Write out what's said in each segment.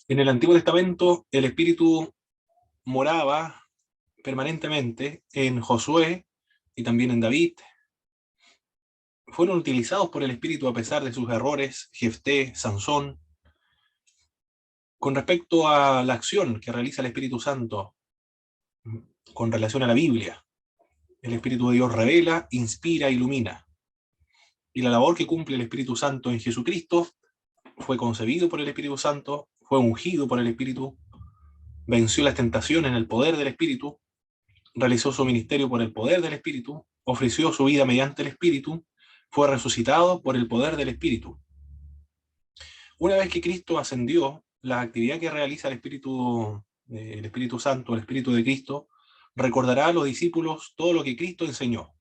En el Antiguo Testamento el Espíritu moraba permanentemente en Josué y también en David. Fueron utilizados por el Espíritu a pesar de sus errores, Jefté, Sansón. Con respecto a la acción que realiza el Espíritu Santo con relación a la Biblia, el Espíritu de Dios revela, inspira, ilumina. Y la labor que cumple el Espíritu Santo en Jesucristo fue concebido por el Espíritu Santo, fue ungido por el Espíritu, venció las tentaciones en el poder del Espíritu, realizó su ministerio por el poder del Espíritu, ofreció su vida mediante el Espíritu, fue resucitado por el poder del Espíritu. Una vez que Cristo ascendió, la actividad que realiza el Espíritu Santo, el Espíritu de Cristo, recordará a los discípulos todo lo que Cristo enseñó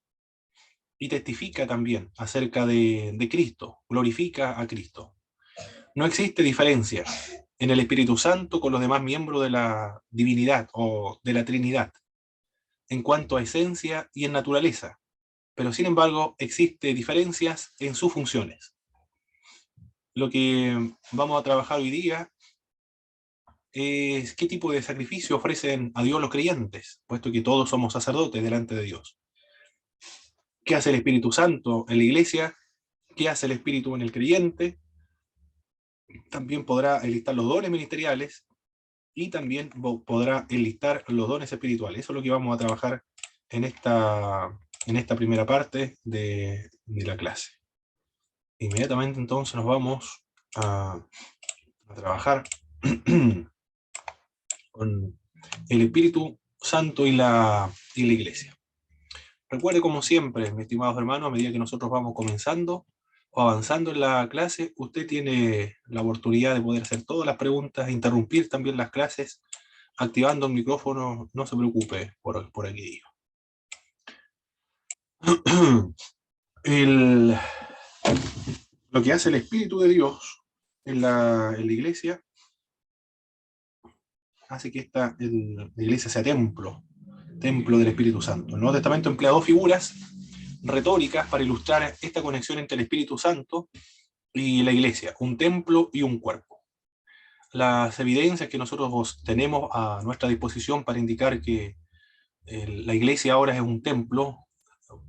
y testifica también acerca de Cristo, glorifica a Cristo. No existe diferencia en el Espíritu Santo con los demás miembros de la divinidad o de la Trinidad en cuanto a esencia y en naturaleza, pero sin embargo existe diferencias en sus funciones. Lo que vamos a trabajar hoy día es qué tipo de sacrificio ofrecen a Dios los creyentes, puesto que todos somos sacerdotes delante de Dios. ¿Qué hace el Espíritu Santo en la iglesia? ¿Qué hace el Espíritu en el creyente? También podrá enlistar los dones ministeriales y también podrá enlistar los dones espirituales. Eso es lo que vamos a trabajar en esta primera parte de la clase. Inmediatamente entonces nos vamos a trabajar con el Espíritu Santo y la iglesia. Recuerde, como siempre, mis estimados hermanos, a medida que nosotros vamos comenzando o avanzando en la clase, usted tiene la oportunidad de poder hacer todas las preguntas, interrumpir también las clases, activando el micrófono, no se preocupe por aquello. Lo que hace el Espíritu de Dios en la iglesia hace que la iglesia sea templo del Espíritu Santo. El Nuevo Testamento emplea dos figuras retóricas para ilustrar esta conexión entre el Espíritu Santo y la iglesia, un templo y un cuerpo. Las evidencias que nosotros tenemos a nuestra disposición para indicar que la iglesia ahora es un templo,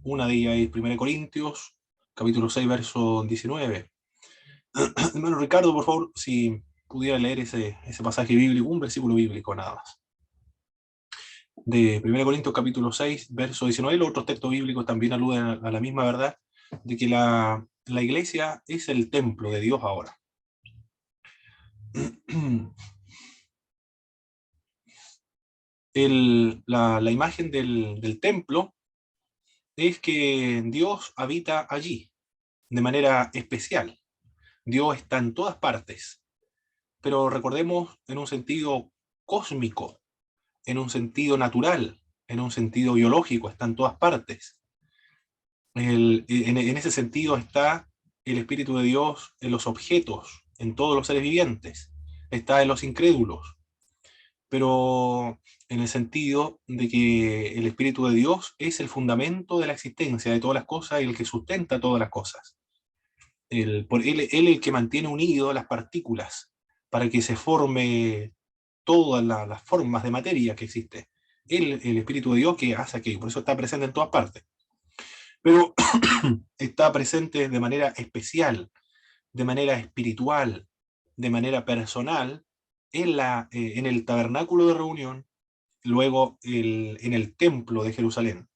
una de ellas es 1 Corintios, capítulo 6, verso 19. Hermano Ricardo, por favor, si pudiera leer ese pasaje bíblico, un versículo bíblico nada más. De 1 Corintios capítulo 6, verso 19, los otros textos bíblicos también aluden a la misma verdad, de que la iglesia es el templo de Dios ahora. La imagen del templo es que Dios habita allí de manera especial. Dios está en todas partes, pero recordemos en un sentido cósmico, en un sentido natural, en un sentido biológico, está en todas partes. En ese sentido está el Espíritu de Dios en los objetos, en todos los seres vivientes, está en los incrédulos, pero en el sentido de que el Espíritu de Dios es el fundamento de la existencia de todas las cosas y el que sustenta todas las cosas. Él es el que mantiene unidas las partículas para que se forme todas las formas de materia que existe. El Espíritu de Dios que hace aquello, por eso está presente en todas partes. Pero está presente de manera especial, de manera espiritual, de manera personal, en el tabernáculo de reunión, luego en el templo de Jerusalén.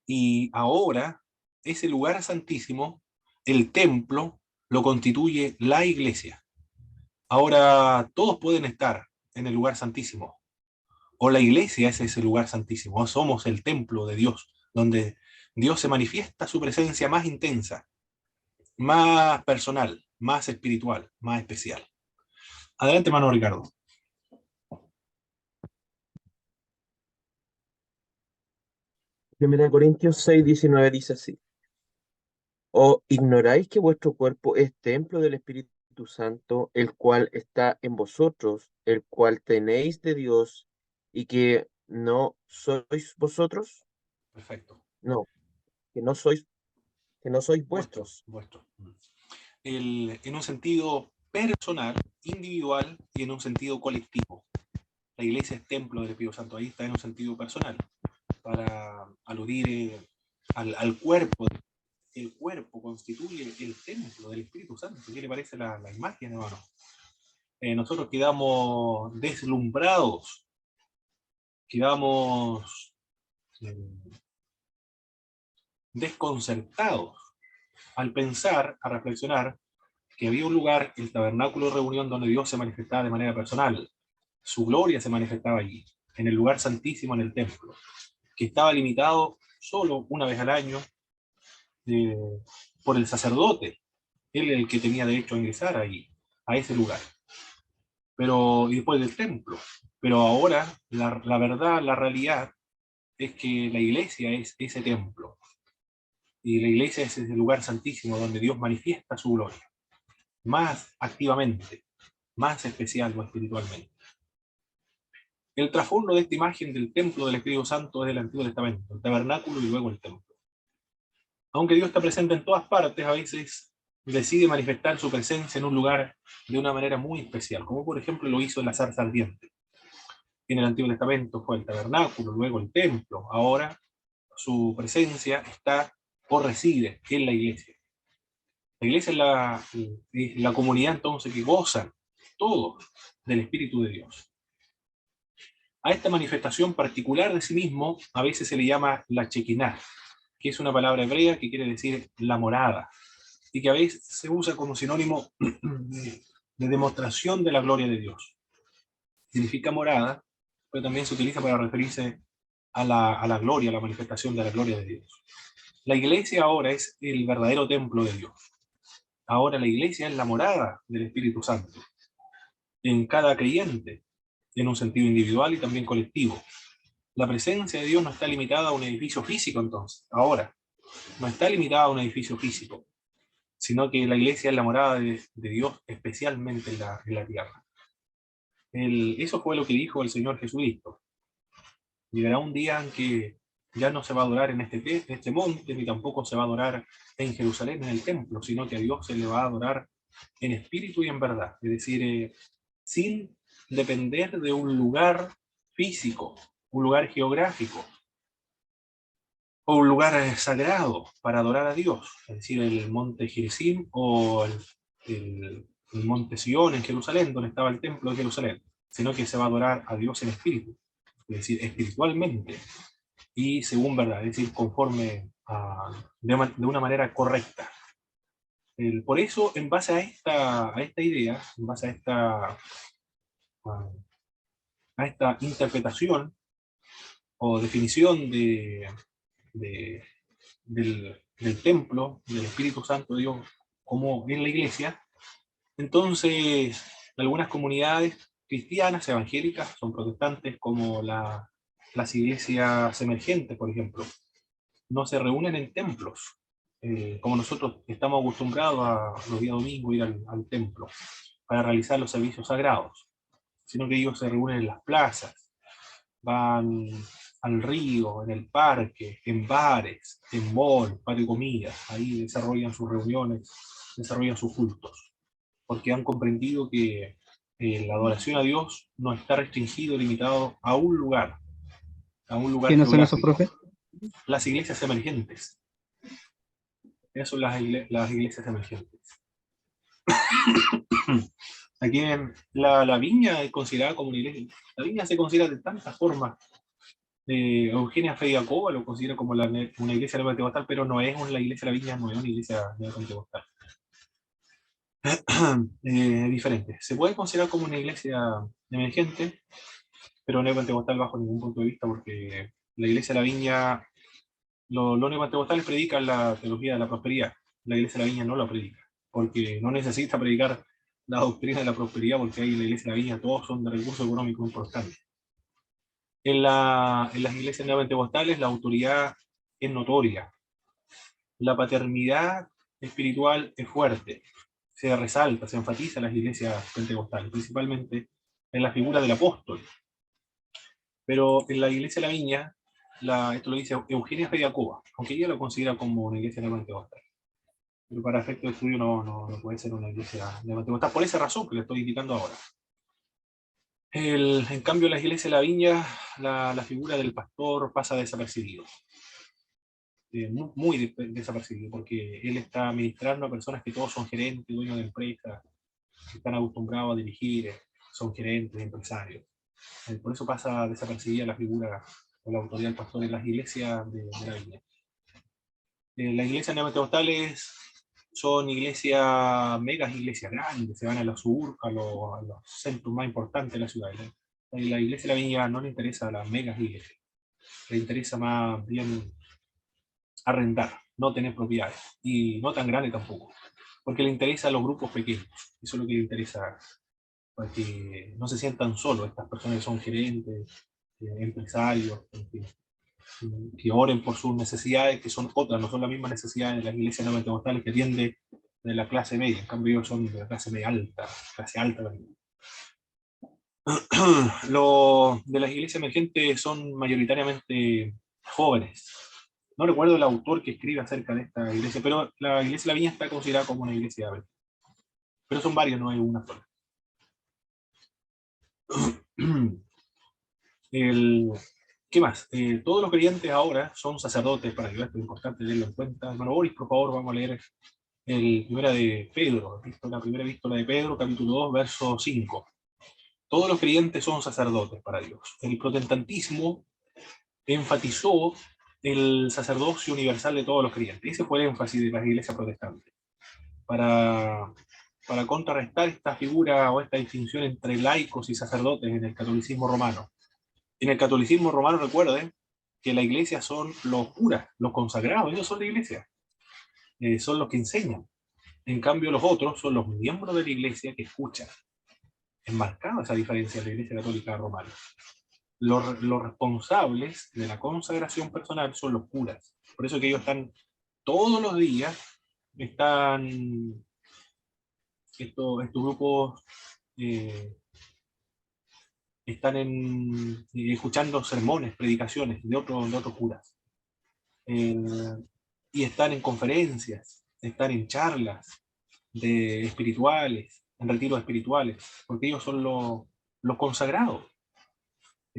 Y ahora, ese lugar santísimo, el templo, lo constituye la iglesia. Ahora todos pueden estar en el lugar santísimo, o la iglesia es ese lugar santísimo, o somos el templo de Dios, donde Dios se manifiesta su presencia más intensa, más personal, más espiritual, más especial. Adelante, hermano Ricardo. Primera Corintios 6, 19 dice así: ¿O ignoráis que vuestro cuerpo es templo del Espíritu Santo, el cual está en vosotros, el cual tenéis de Dios, y que no sois vosotros? Perfecto. No, que no sois Vuestro, vuestros. vuestro. En un sentido personal, individual y en un sentido colectivo. La iglesia es templo del Espíritu Santo, ahí está en un sentido personal, para aludir al cuerpo. El cuerpo constituye el templo del Espíritu Santo. ¿Qué le parece la imagen, hermano? Nosotros quedamos deslumbrados, quedamos desconcertados al pensar, a reflexionar que había un lugar, el tabernáculo de reunión, donde Dios se manifestaba de manera personal. Su gloria se manifestaba allí, en el lugar santísimo, en el templo, que estaba limitado solo una vez al año eh, por el sacerdote. Él es el que tenía derecho a ingresar ahí, a ese lugar. Pero, y después del templo. Pero ahora, la verdad, la realidad, es que la iglesia es ese templo. Y la iglesia es ese lugar santísimo donde Dios manifiesta su gloria. Más activamente, más especial o espiritualmente. El trasfondo de esta imagen del templo del Espíritu Santo es del Antiguo Testamento, el tabernáculo y luego el templo. Aunque Dios está presente en todas partes, a veces decide manifestar su presencia en un lugar de una manera muy especial, como por ejemplo lo hizo en la zarza ardiente. En el Antiguo Testamento fue el tabernáculo, luego el templo. Ahora su presencia está o reside en la iglesia. La iglesia es la comunidad entonces que gozan todos del Espíritu de Dios. A esta manifestación particular de sí mismo a veces se le llama la Shekinah, que es una palabra hebrea que quiere decir la morada, y que a veces se usa como sinónimo de demostración de la gloria de Dios. Significa morada, pero también se utiliza para referirse a la gloria, a la manifestación de la gloria de Dios. La iglesia ahora es el verdadero templo de Dios. Ahora la iglesia es la morada del Espíritu Santo en cada creyente, en un sentido individual y también colectivo. La presencia de Dios no está limitada a un edificio físico entonces, ahora. No está limitada a un edificio físico, sino que la iglesia es la morada de Dios especialmente en la tierra. Eso fue lo que dijo el Señor Jesucristo. Llegará un día en que ya no se va a adorar en este monte, ni tampoco se va a adorar en Jerusalén, en el templo, sino que a Dios se le va a adorar en espíritu y en verdad. Es decir, sin depender de un lugar físico, un lugar geográfico, o un lugar sagrado para adorar a Dios, es decir, el monte Gerizim o el monte Sion en Jerusalén, donde estaba el templo de Jerusalén, sino que se va a adorar a Dios en espíritu, es decir, espiritualmente y según verdad, es decir, conforme de una manera correcta. Por eso, en base a esta idea, en base a esta interpretación o definición de, del templo, del Espíritu Santo de Dios, como en la iglesia, entonces algunas comunidades cristianas, evangélicas, son protestantes, como las iglesias emergentes, por ejemplo, no se reúnen en templos, como nosotros estamos acostumbrados a los días domingos ir al templo para realizar los servicios sagrados, sino que ellos se reúnen en las plazas, van al río, en el parque, en bares, en mall, patio de comidas, ahí desarrollan sus reuniones, desarrollan sus cultos, porque han comprendido que la adoración a Dios no está restringido, limitado a un lugar ¿Quiénes son esos, geográfico. profe? Las iglesias emergentes. Esas son las iglesias emergentes. Aquí en la viña es considerada como una iglesia. La viña se considera de tantas formas. Eugenia Fediakova lo considera como una iglesia neopentecostal, pero no es la iglesia de la viña, no es una iglesia neopentecostal. Diferente. Se puede considerar como una iglesia emergente, pero neopentecostal bajo ningún punto de vista, porque la iglesia de la viña, los neopentecostales predican la teología de la prosperidad. La iglesia de la viña no la predica, porque no necesita predicar la doctrina de la prosperidad, porque ahí en la iglesia de la viña todos son de recursos económicos importantes. En las iglesias neopentecostales la autoridad es notoria, la paternidad espiritual es fuerte, se resalta, se enfatiza en las iglesias pentecostales, principalmente en la figura del apóstol. Pero en la iglesia de la Viña, esto lo dice Eugenia Fediakova, aunque ella lo considera como una iglesia neopentecostal. pero para efecto de estudio no puede ser una iglesia de Pentecostal, por esa razón que le estoy indicando ahora. En cambio, en la iglesia de la Viña, la figura del pastor pasa desapercibido. Muy desapercibido, porque él está ministrando a personas que todos son gerentes, dueños de empresas, que están acostumbrados a dirigir, son gerentes, empresarios. Por eso pasa desapercibida la figura o la autoridad del pastor en las iglesias de la Viña. Las iglesias neopentecostales son iglesias, megas iglesias grandes, se van a los suburbios, a los centros más importantes de la ciudad. A la iglesia de la Viña no le interesa a las megas iglesias, le interesa más bien arrendar, no tener propiedades, y no tan grande tampoco, porque le interesa a los grupos pequeños, eso es lo que le interesa, para que no se sientan solos estas personas que son gerentes, empresarios, en fin, que oren por sus necesidades, que son otras, no son las mismas necesidades de las iglesias no pentecostales que atiende de la clase media, en cambio ellos son de la clase media alta, clase alta también. Los de las iglesias emergentes son mayoritariamente jóvenes. No recuerdo el autor que escribe acerca de esta iglesia, pero la iglesia de la Viña está considerada como una iglesia de. Pero son varios, no hay una sola. ¿Qué más? Todos los creyentes ahora son sacerdotes para Dios, esto es importante tenerlo en cuenta. Hermano Boris, por favor, vamos a leer la primera epístola de Pedro, capítulo 2, verso 5. Todos los creyentes son sacerdotes para Dios. El protestantismo enfatizó el sacerdocio universal de todos los creyentes. Ese fue el énfasis de las iglesias protestantes. Para contrarrestar esta figura o esta distinción entre laicos y sacerdotes en el catolicismo romano. En el catolicismo romano, recuerden que la iglesia son los curas, los consagrados, ellos son la iglesia, son los que enseñan. En cambio, los otros son los miembros de la iglesia que escuchan. Es marcada esa diferencia de la iglesia católica romana. Los responsables de la consagración personal son los curas. Por eso que ellos están todos los días, estos grupos están escuchando sermones, predicaciones de otros curas. Y están en conferencias, están en charlas espirituales, en retiros espirituales, porque ellos son los consagrados.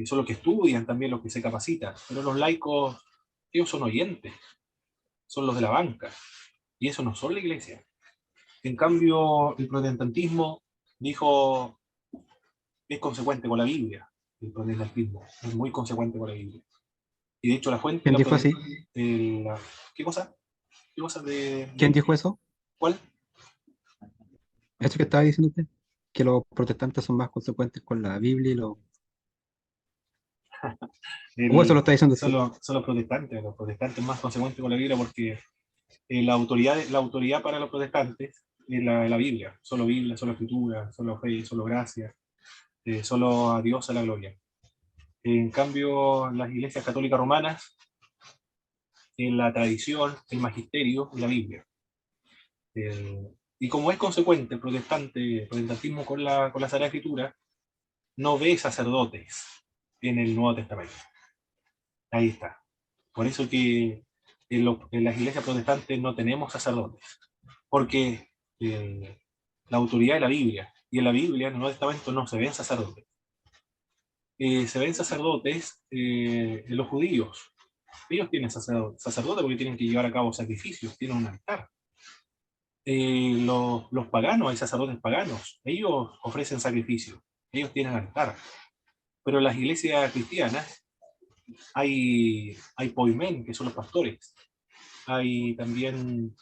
Son los que estudian, también los que se capacitan. Pero los laicos, ellos son oyentes, son los de la banca, y eso no son la iglesia. En cambio, el protestantismo dijo, es consecuente con la Biblia. El protestantismo es muy consecuente con la Biblia. Y de hecho la fuente... ¿Quién dijo así? ¿Qué cosa? ¿Qué cosa ¿Quién dijo eso? ¿Cuál? Eso que estaba diciendo usted, que los protestantes son más consecuentes con la Biblia y los... ¿O eso lo está diciendo usted? Son los protestantes más consecuentes con la Biblia porque la autoridad para los protestantes es la Biblia, solo Escritura, solo fe, solo gracia, solo a Dios a la gloria. En cambio, las iglesias católicas romanas, en la tradición, el magisterio y la Biblia. Y como es consecuente el protestantismo con la Sagrada Escritura, no ve sacerdotes en el Nuevo Testamento. Ahí está. Por eso que en las iglesias protestantes no tenemos sacerdotes, porque la autoridad de la Biblia, y en la Biblia, en el Nuevo Testamento, no se ven sacerdotes. Se ven sacerdotes en los judíos. Ellos tienen sacerdotes porque tienen que llevar a cabo sacrificios, tienen un altar. Los paganos, hay sacerdotes paganos, ellos ofrecen sacrificios, ellos tienen altar. Pero en las iglesias cristianas hay poimen, que son los pastores. Hay también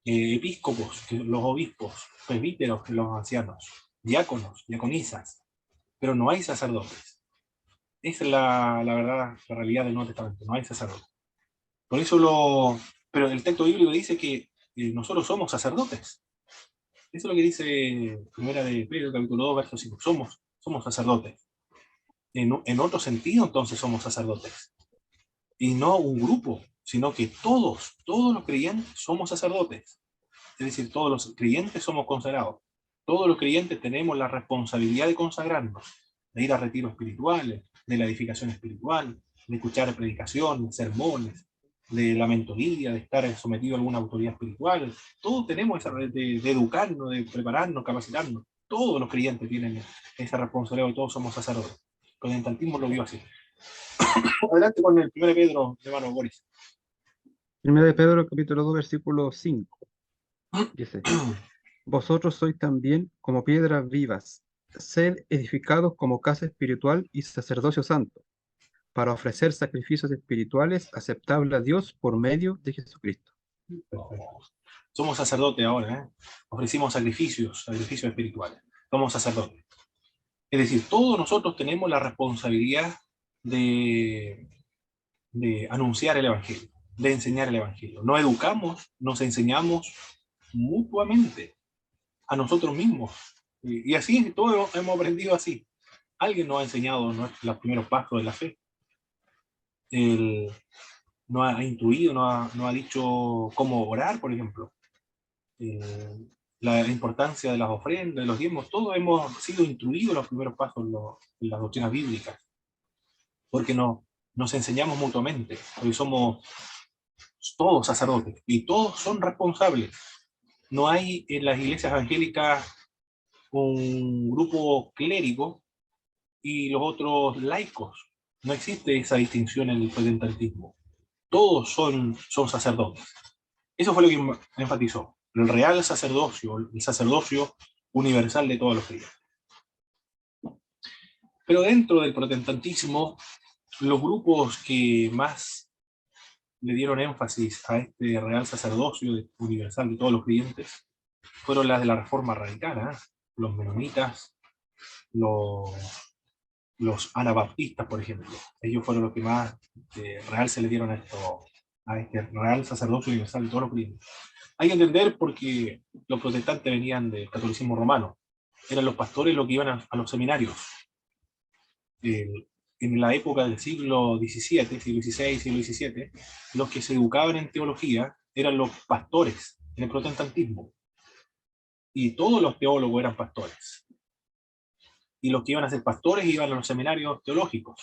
episcopos, los obispos, presbíteros, que los ancianos, diáconos, diaconisas, pero no hay sacerdotes. Esa es la verdad, la realidad del Nuevo Testamento, no hay sacerdotes. Por eso pero el texto bíblico dice que nosotros somos sacerdotes. Eso es lo que dice primera de Pedro, capítulo 2, verso 5. Somos sacerdotes. En otro sentido, entonces, somos sacerdotes. Y no un grupo, sino que todos los creyentes somos sacerdotes. Es decir, todos los creyentes somos consagrados. Todos los creyentes tenemos la responsabilidad de consagrarnos, de ir a retiros espirituales, de la edificación espiritual, de escuchar predicaciones, sermones, de la mentoría, de estar sometido a alguna autoridad espiritual. Todos tenemos esa red de educarnos, de prepararnos, capacitarnos. Todos los creyentes tienen esa responsabilidad y todos somos sacerdotes. El protestantismo lo vio así. Adelante con el 1 Pedro, hermano Boris. 1 de Pedro, capítulo 2, versículo 5. Dice: Vosotros sois también como piedras vivas, sed edificados como casa espiritual y sacerdocio santo, para ofrecer sacrificios espirituales aceptables a Dios por medio de Jesucristo. Perfecto. Somos sacerdotes ahora, ¿eh? Ofrecimos sacrificios espirituales. Somos sacerdotes. Es decir, todos nosotros tenemos la responsabilidad de, de anunciar el Evangelio, de enseñar el Evangelio. Nos educamos, nos enseñamos mutuamente a nosotros mismos. Y así, todos hemos aprendido así. Alguien nos ha enseñado los primeros pasos de la fe. Él nos ha instruido, nos ha dicho cómo orar, por ejemplo. La importancia de las ofrendas, de los diezmos, todos hemos sido instruidos los primeros pasos en las doctrinas bíblicas, porque nos enseñamos mutuamente, porque somos todos sacerdotes y todos son responsables. No hay en las iglesias evangélicas un grupo clérigo y los otros laicos. No existe esa distinción en el protestantismo. Todos son sacerdotes. Eso fue lo que enfatizó. El real sacerdocio, el sacerdocio universal de todos los creyentes. Pero dentro del protestantismo, los grupos que más le dieron énfasis a este real sacerdocio universal de todos los creyentes fueron las de la Reforma Radical, ¿eh? Los menonitas, los anabaptistas, por ejemplo. Ellos fueron los que más real se le dieron a este real sacerdocio universal de todos los creyentes. Hay que entender porque los protestantes venían del catolicismo romano. Eran los pastores los que iban a los seminarios. En la época del siglo XVII, siglo XVI, siglo XVII, los que se educaban en teología eran los pastores en el protestantismo. Y todos los teólogos eran pastores. Y los que iban a ser pastores iban a los seminarios teológicos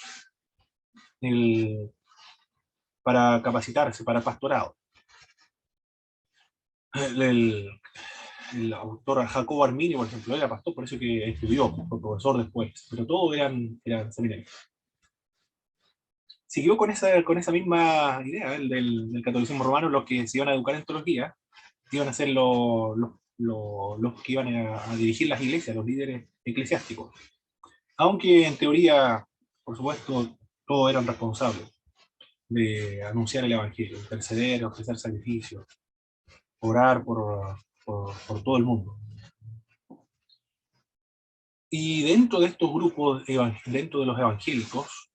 para capacitarse, para pastorado. El autor Jacobo Arminio, por ejemplo, era pastor, por eso que estudió, fue profesor después, pero todos eran seminarios. Siguió con esa misma idea del catolicismo romano. Los que se iban a educar en teología iban a ser los que iban a dirigir las iglesias, los líderes eclesiásticos. Aunque en teoría, por supuesto, todos eran responsables de anunciar el Evangelio, interceder, ofrecer sacrificios, orar por todo el mundo. Y dentro de estos grupos, dentro de los evangélicos,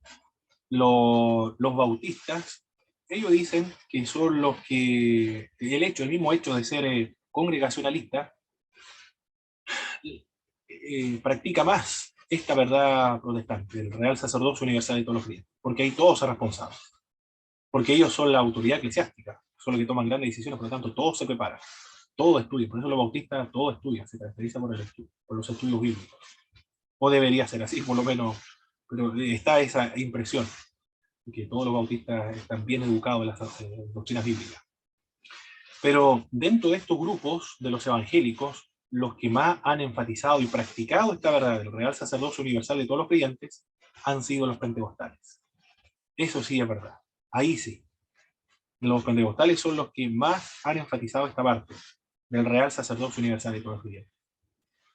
los bautistas, ellos dicen que son los que, el mismo hecho de ser congregacionalista, practica más esta verdad protestante, el real sacerdocio universal de todos los creyentes, porque ahí todos son responsables, porque ellos son la autoridad eclesiástica, son los que toman grandes decisiones, por lo tanto todos se preparan, todos estudian, por eso los bautistas todos estudian, se caracteriza por el estudio, por los estudios bíblicos, o debería ser así, por lo menos, pero está esa impresión que todos los bautistas están bien educados en las doctrinas bíblicas. Pero dentro de estos grupos de los evangélicos, los que más han enfatizado y practicado esta verdad del real sacerdocio universal de todos los creyentes han sido los pentecostales. Eso sí es verdad. Ahí sí. Los pentecostales son los que más han enfatizado esta parte del real sacerdocio universal de todos los creyentes.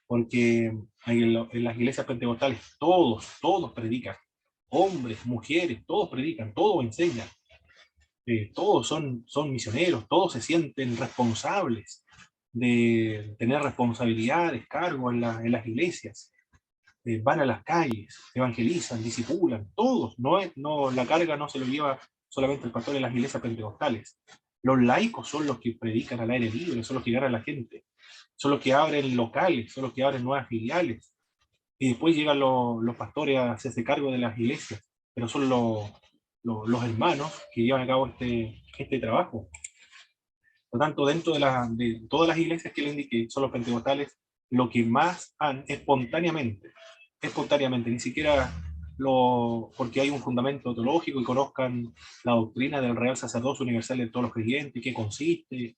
Porque en las iglesias pentecostales todos predican. Hombres, mujeres, todos predican, todos enseñan. Todos son misioneros, todos se sienten responsables de tener responsabilidades, cargos en las iglesias. Van a las calles, evangelizan, disipulan, todos. La carga no se lo lleva solamente el pastor en las iglesias pentecostales. Los laicos son los que predican al aire libre, son los que ganan a la gente, son los que abren locales, son los que abren nuevas filiales. Y después llegan los pastores a hacerse cargo de las iglesias, pero son los hermanos que llevan a cabo este trabajo. Por lo tanto, dentro de todas las iglesias que le indiqué, son los pentecostales, lo que más han espontáneamente, ni siquiera porque hay un fundamento teológico y conozcan la doctrina del real sacerdocio universal de todos los creyentes, qué consiste.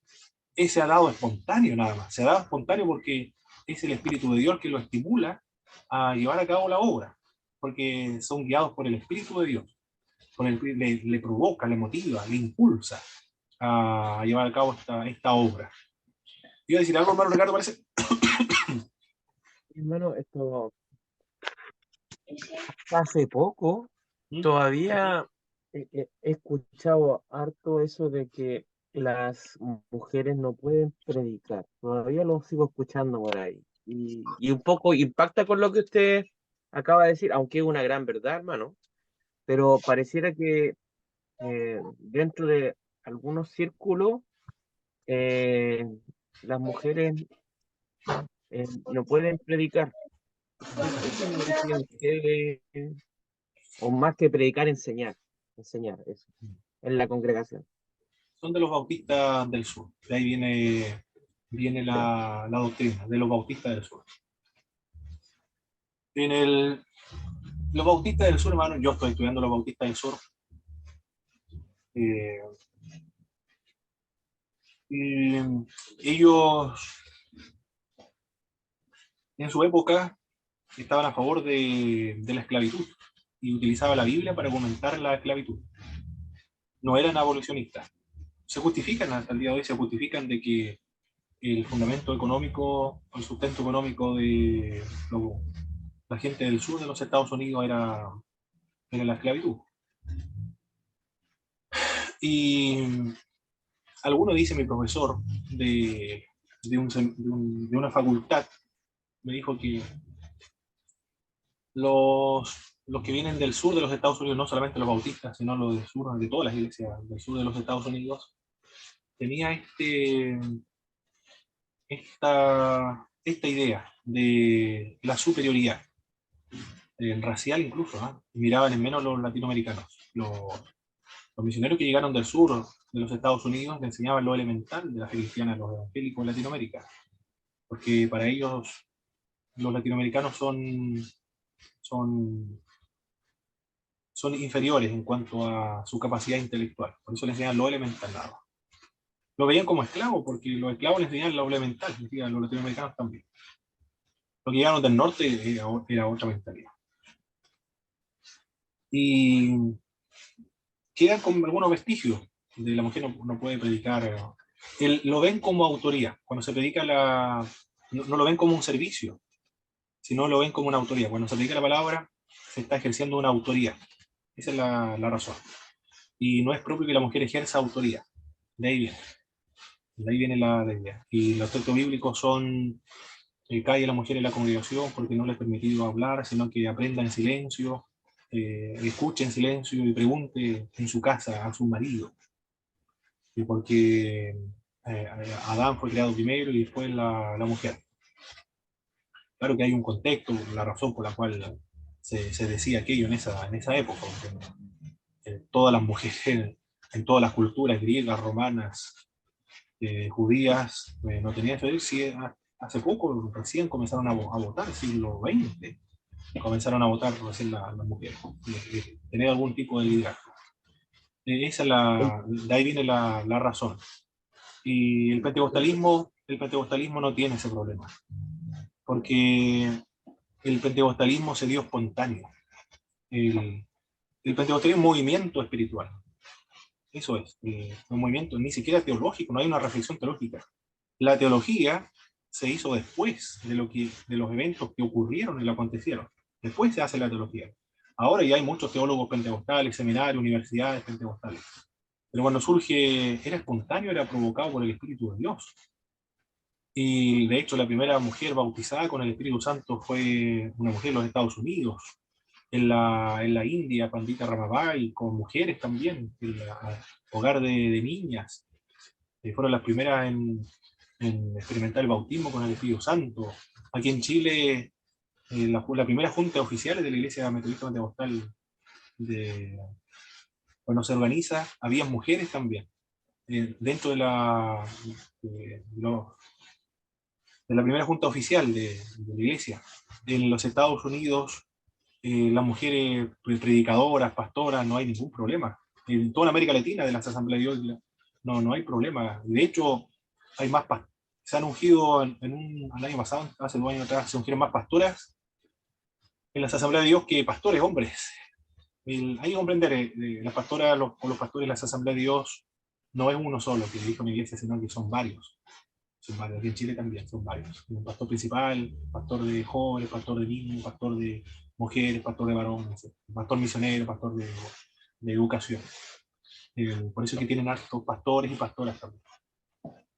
Ese ha dado espontáneo nada más. Se ha dado espontáneo porque es el Espíritu de Dios que lo estimula a llevar a cabo la obra, porque son guiados por el Espíritu de Dios. Le provoca, le motiva, le impulsa a llevar a cabo esta obra. Iba a decir algo, hermano Ricardo, parece. Hermano, esto hace poco todavía he escuchado harto eso de que las mujeres no pueden predicar. Todavía lo sigo escuchando por ahí. Y un poco impacta con lo que usted acaba de decir, aunque es una gran verdad, hermano. Pero pareciera que dentro de algunos círculos eh, las mujeres no pueden predicar. Eso me decía usted, o más que predicar, enseñar eso, en la congregación. Son de los bautistas del sur. De ahí viene Ya. la doctrina, de los bautistas del sur. Los bautistas del sur, hermano, yo estoy estudiando los bautistas del sur. Eh, y ellos, en su época, estaban a favor de la esclavitud y utilizaban la Biblia para comentar la esclavitud. No eran abolicionistas. Se justifican, hasta el día de hoy, se justifican de que el fundamento económico, el sustento económico de la gente del sur de los Estados Unidos era la esclavitud. Y alguno dice, mi profesor de una facultad, me dijo que los que vienen del sur de los Estados Unidos, no solamente los bautistas, sino los del sur, de todas las iglesias del sur de los Estados Unidos, tenía esta idea de la superioridad, racial incluso, ¿eh? Miraban en menos los latinoamericanos. Los misioneros que llegaron del sur de los Estados Unidos le enseñaban lo elemental de la fe cristiana a los evangélicos en Latinoamérica, porque para ellos los latinoamericanos son inferiores en cuanto a su capacidad intelectual, por eso les enseñaban lo elemental nada más. Lo veían como esclavos, porque los esclavos les enseñaban lo elemental, decían los latinoamericanos también. Los que llegaron del norte era otra mentalidad. Y quedan con algunos vestigios de la mujer no puede predicar. Lo ven como autoría. Cuando se predica no lo ven como un servicio, sino lo ven como una autoría. Cuando se predica la palabra, se está ejerciendo una autoría. Esa es la razón. Y no es propio que la mujer ejerza autoría. De ahí viene. De ahí viene la idea. Y los textos bíblicos son calle la mujer en la congregación porque no le es permitido hablar, sino que aprenda en silencio, escuche en silencio y pregunte en su casa a su marido. Y porque Adán fue creado primero y después la mujer. Claro que hay un contexto, la razón por la cual se decía aquello en esa época. Porque, todas las mujeres, en todas las culturas griegas, romanas, judías, no tenían que ver si hace poco recién comenzaron a votar, siglo XX, comenzaron a votar recién las mujeres, tener algún tipo de liderazgo. De ahí viene la razón. Y el pentecostalismo no tiene ese problema, porque el pentecostalismo se dio espontáneo. El pentecostalismo es un movimiento espiritual. Eso es, un movimiento ni siquiera teológico, no hay una reflexión teológica. La teología se hizo después de los eventos que ocurrieron y lo acontecieron. Después se hace la teología. Ahora ya hay muchos teólogos pentecostales, seminarios, universidades pentecostales. Pero cuando surge, era espontáneo, era provocado por el Espíritu de Dios. Y de hecho la primera mujer bautizada con el Espíritu Santo fue una mujer en los Estados Unidos, en la India, Pandita Ramabai, con mujeres también, en el hogar de niñas. Fueron las primeras en experimentar el bautismo con el Espíritu Santo. Aquí en Chile, la primera junta oficial de la Iglesia Metodista Pentecostal, cuando se organiza, había mujeres también. Dentro de la primera junta oficial de la Iglesia. En los Estados Unidos, las mujeres predicadoras, pastoras, no hay ningún problema. En toda América Latina, de las asambleas de Dios, no hay problema. De hecho, hay más se han ungido el año pasado, hace 2 años atrás, se ungieron más pastoras en las asambleas de Dios que pastores, hombres. Hay que comprender, las pastoras o los pastores de las asambleas de Dios no es uno solo que dijo mi iglesia, sino que son varios. Son varios. Aquí en Chile también son varios. Un pastor principal, pastor de jóvenes, pastor de niños, pastor de mujeres, pastor de varones, pastor misionero, pastor de educación. Por eso es que tienen hartos pastores y pastoras también.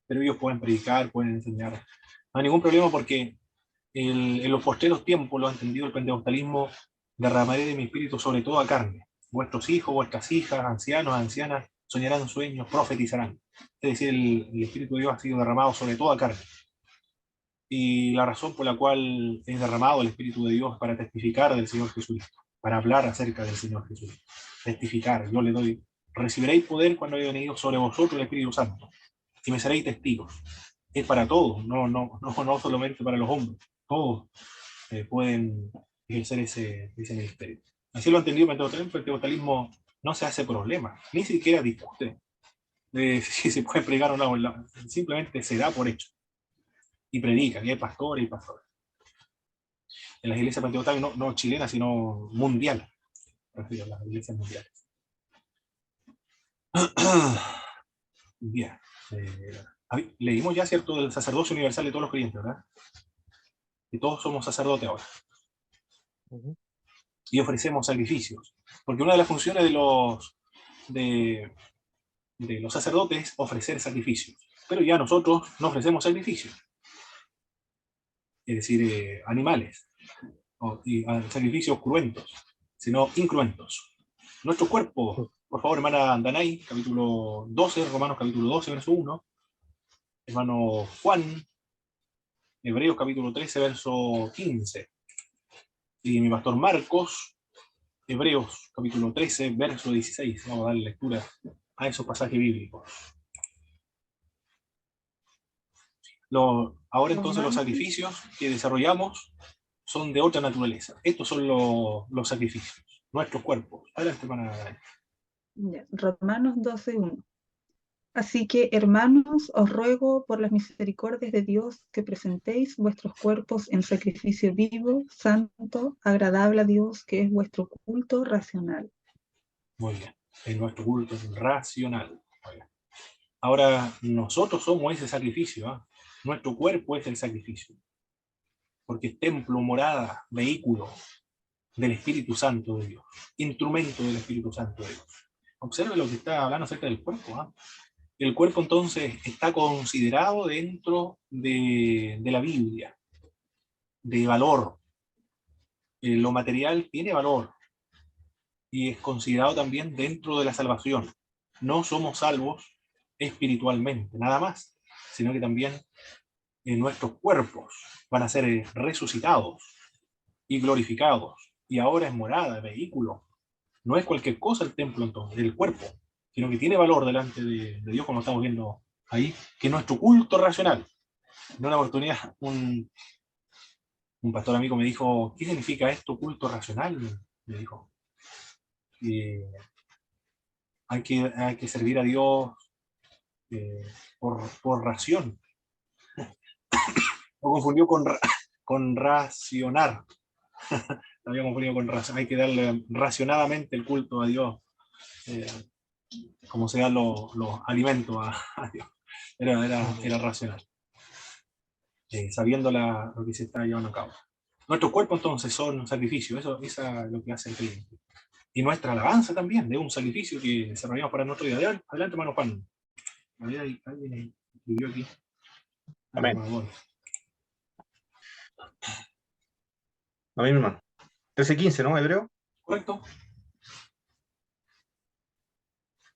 Pero ellos pueden predicar, pueden enseñar. No hay ningún problema porque en los postreros tiempos, lo ha entendido el pentecostalismo, derramaré de mi espíritu sobre toda carne. Vuestros hijos, vuestras hijas, ancianos, ancianas, soñarán sueños, profetizarán. Es decir, el Espíritu de Dios ha sido derramado sobre toda carne. Y la razón por la cual es derramado el Espíritu de Dios es para testificar del Señor Jesucristo, para hablar acerca del Señor Jesucristo. Testificar, yo le doy, recibiréis poder cuando haya venido sobre vosotros el Espíritu Santo, y me seréis testigos. Es para todos, no solamente para los hombres. Todos pueden ejercer ese ministerio. Así lo ha entendido el pentecostalismo. No se hace problema, ni siquiera discute si se puede predicar o no, simplemente se da por hecho y predica, que hay pastores y pastores. En las iglesias pentecostales, no chilenas, sino mundial, prefiero las iglesias mundiales. Bien, leímos ya, ¿cierto?, del sacerdocio universal de todos los creyentes, ¿verdad? Que todos somos sacerdotes ahora. Y ofrecemos sacrificios. Porque una de las funciones de los sacerdotes es ofrecer sacrificios. Pero ya nosotros no ofrecemos sacrificios. Es decir, animales. Y sacrificios cruentos, sino incruentos. Nuestro cuerpo, por favor, hermana Danay, capítulo 12, Romanos capítulo 12, verso 1. Hermano Juan, Hebreos capítulo 13, verso 15. Y mi pastor Marcos, Hebreos capítulo 13, verso 16. Vamos a darle lectura a esos pasajes bíblicos. Ahora entonces los sacrificios que desarrollamos son de otra naturaleza. Estos son los sacrificios, nuestros cuerpos. Adelante, hermana. Romanos 12:1. Así que, hermanos, os ruego por las misericordias de Dios que presentéis vuestros cuerpos en sacrificio vivo, santo, agradable a Dios, que es vuestro culto racional. Muy bien, es nuestro culto racional. Ahora, nosotros somos ese sacrificio, ¿eh? Nuestro cuerpo es el sacrificio, porque es templo, morada, vehículo del Espíritu Santo de Dios, instrumento del Espíritu Santo de Dios. Observe lo que está hablando acerca del cuerpo, ¿eh? El cuerpo entonces está considerado dentro de la Biblia, de valor. Lo material tiene valor y es considerado también dentro de la salvación. No somos salvos espiritualmente, nada más, sino que también nuestros cuerpos van a ser resucitados y glorificados. Y ahora es morada, vehículo. No es cualquier cosa el templo entonces, el cuerpo, sino que tiene valor delante de Dios, como estamos viendo ahí, que nuestro culto racional. En una oportunidad, un pastor amigo me dijo, ¿qué significa esto, culto racional? Me dijo. Hay que servir a Dios por ración. Lo confundió con racionar. Lo había confundido con racionar. Hay que darle racionadamente el culto a Dios, como se dan los alimentos a Dios. Era racional. Sabiendo lo que se está llevando a cabo. Nuestros cuerpos entonces son sacrificios, eso es lo que hace el creyente. Y nuestra alabanza también, de un sacrificio que desarrollamos para nuestro día. Adelante, hermano Juan. Alguien escribió aquí. Amén. Amén, hermano. 13:15, ¿no, Hebreo? Correcto.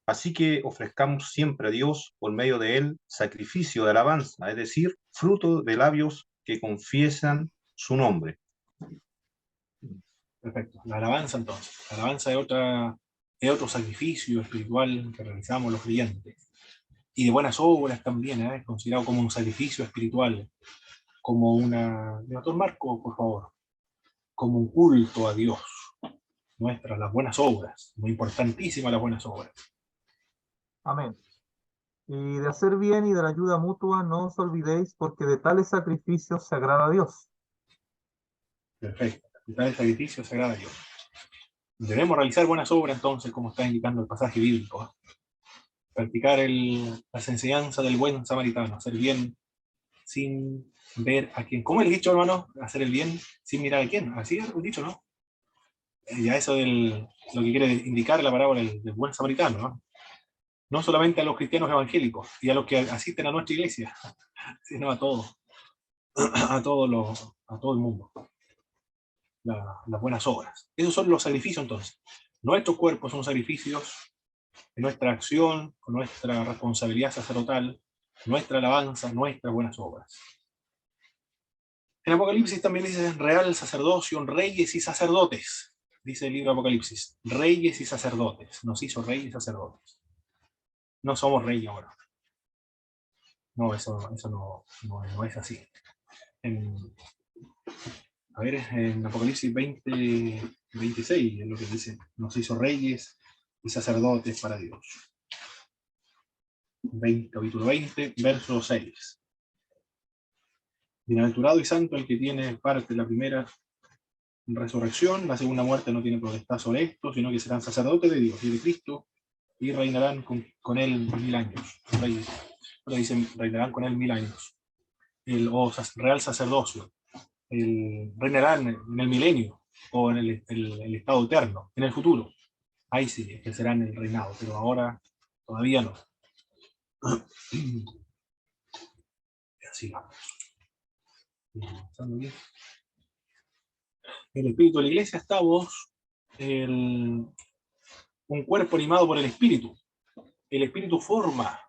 Así que ofrezcamos siempre a Dios, por medio de él, sacrificio de alabanza, es decir, fruto de labios que confiesan su nombre. Perfecto. La alabanza entonces. La alabanza es otro sacrificio espiritual que realizamos los creyentes. Y de buenas obras también, considerado como un sacrificio espiritual, como una... Pastor Marco, por favor. Como un culto a Dios. las buenas obras, muy importantísimas las buenas obras. Amén. Y de hacer bien y de la ayuda mutua no os olvidéis, porque de tales sacrificios se agrada a Dios. Perfecto. Y tal sacrificio se agrada a Dios. Debemos realizar buenas obras, entonces, como está indicando el pasaje bíblico. Practicar las enseñanzas del buen samaritano, hacer bien sin ver a quién. ¿Cómo es el dicho, hermano? Hacer el bien sin mirar a quién. Así es el dicho, ¿no? Ya eso lo que quiere indicar la parábola del buen samaritano, ¿no? No solamente a los cristianos evangélicos y a los que asisten a nuestra iglesia, sino a todos, a todo el mundo. Las buenas obras. Esos son los sacrificios, entonces. Nuestros cuerpos son sacrificios de nuestra acción, con nuestra responsabilidad sacerdotal, nuestra alabanza, nuestras buenas obras. En Apocalipsis también dice real sacerdocio, reyes y sacerdotes. Dice el libro de Apocalipsis, reyes y sacerdotes. Nos hizo reyes y sacerdotes. No somos reyes ahora. No, eso no es así. A ver, en Apocalipsis 26 es lo que dice, nos hizo reyes y sacerdotes para Dios. Capítulo 20, verso 6. Bienaventurado y santo el que tiene parte en la primera resurrección, la segunda muerte no tiene potestad sobre esto, sino que serán sacerdotes de Dios y de Cristo, y reinarán con él 1000 años. Pero dicen, reinarán con él 1000 años. Real sacerdocio. Reinarán en el milenio, o en el estado eterno, en el futuro. Ahí sí, ejercerán el reinado, pero ahora todavía no. Y así vamos. El espíritu de la iglesia estamos un cuerpo animado por el espíritu. El espíritu forma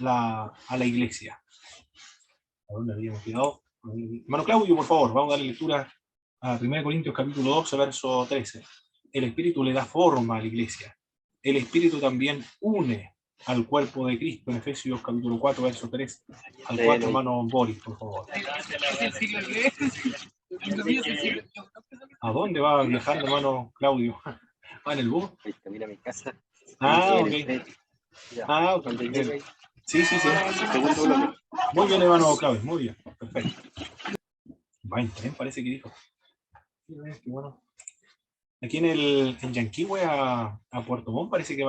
a la iglesia. ¿A dónde habíamos quedado? Hermano Claudio, por favor, vamos a darle lectura a 1 Corintios capítulo 12, verso 13. El espíritu le da forma a la iglesia. El espíritu también une al cuerpo de Cristo en Efesios capítulo 4, verso 3. Al 4, hermano Boris, por favor. ¿A dónde va viajando, hermano Claudio? ¿Va en el bus? Camino a mi casa. Ah, ok. Ah, ok. Sí. Muy bien, hermano Claudio, muy bien. Perfecto. También parece que dijo. Qué bueno. Aquí en Yanquihue a Puerto Montt parece que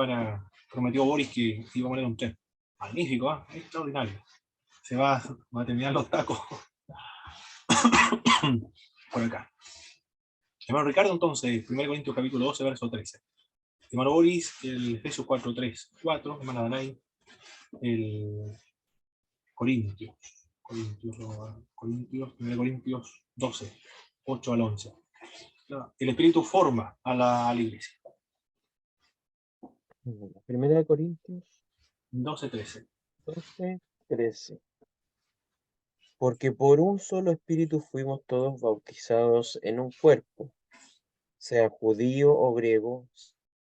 prometió Boris que iba a poner un tren. Magnífico, ¿eh? Extraordinario. Se va a terminar los tacos. Por acá. Hermano Ricardo, entonces, 1 Corintios capítulo 12, verso 13. Hermano Boris, el Efesios 4, 3, 4. Hermana Danay, el Corintios. 1 Corintios 12, 8 al 11. El Espíritu forma a la iglesia. Primera de Corintios 12, 13. 12, 13. Porque por un solo espíritu fuimos todos bautizados en un cuerpo, sea judío o griego,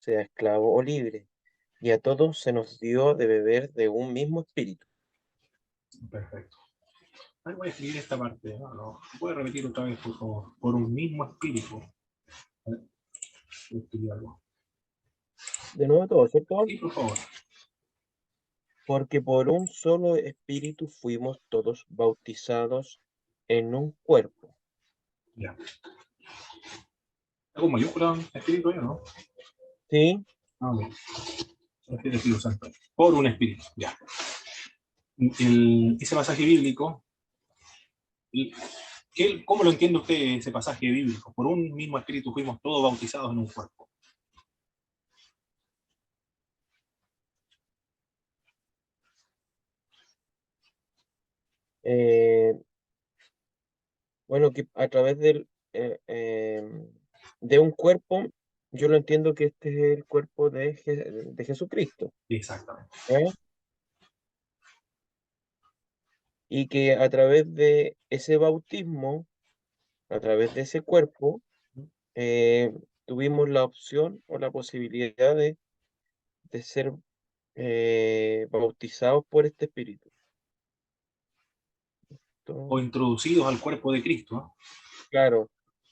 sea esclavo o libre, y a todos se nos dio de beber de un mismo espíritu. Perfecto. Ahí voy a escribir esta parte. ¿No? Voy a repetir otra vez, por favor. Por un mismo espíritu. Voy a escribir algo. De nuevo todo, ¿cierto? Sí, por favor. Porque por un solo espíritu fuimos todos bautizados en un cuerpo. Ya. ¿Algo mayúscula espíritu yo, no? ¿Sí? Ah, ok. El Espíritu Santo. Por un espíritu, ya. Ese pasaje bíblico, ¿cómo lo entiende usted ese pasaje bíblico? Por un mismo espíritu fuimos todos bautizados en un cuerpo. Bueno, que a través de un cuerpo, yo lo entiendo que este es el cuerpo de Jesucristo, Exactamente. ¿eh? Y que a través de ese bautismo, a través de ese cuerpo, tuvimos la opción o la posibilidad de ser bautizados por este Espíritu. O introducidos al cuerpo de Cristo, ¿no? Claro,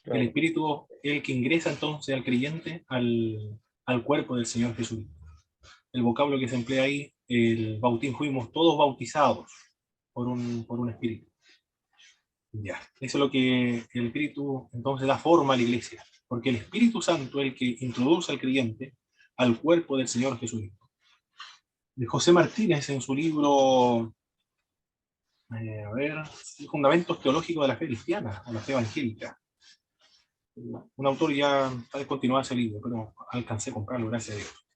El Claro. Espíritu es el que ingresa entonces al creyente al cuerpo del Señor Jesucristo. El vocablo que se emplea ahí, el bautismo, fuimos todos bautizados por un Espíritu. Ya, eso es lo que el Espíritu entonces da forma a la iglesia, porque el Espíritu Santo es el que introduce al creyente al cuerpo del Señor Jesucristo. De José Martínez, en su libro, Fundamentos Teológicos de la Fe Cristiana, o la Fe Evangélica. Un autor ya ha descontinuado ese libro, pero alcancé a comprarlo, gracias a Dios.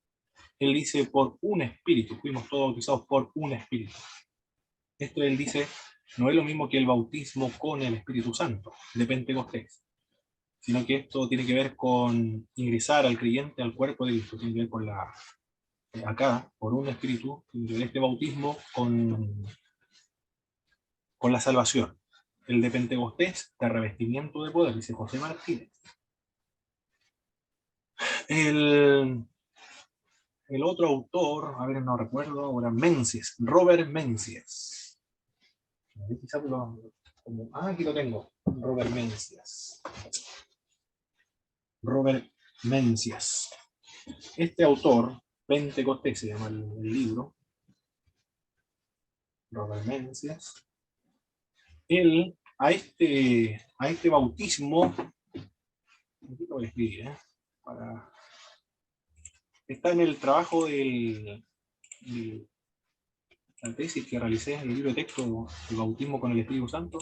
Él dice, por un espíritu, fuimos todos bautizados por un espíritu. Esto él dice, no es lo mismo que el bautismo con el Espíritu Santo, de Pentecostés, sino que esto tiene que ver con ingresar al creyente al cuerpo de Cristo, tiene que ver con acá, por un espíritu, tiene que ver este bautismo con la salvación. El de Pentecostés, de revestimiento de poder, dice José Martínez. El otro autor, a ver, no recuerdo ahora, Mencius, Robert Mencius. Aquí lo tengo, Robert Mencius. Robert Mencius. Este autor, Pentecostés se llama el libro, Robert Mencius, él a este bautismo, aquí lo voy a escribir, está en el trabajo de la tesis que realicé en el libro de texto, el bautismo con el Espíritu Santo,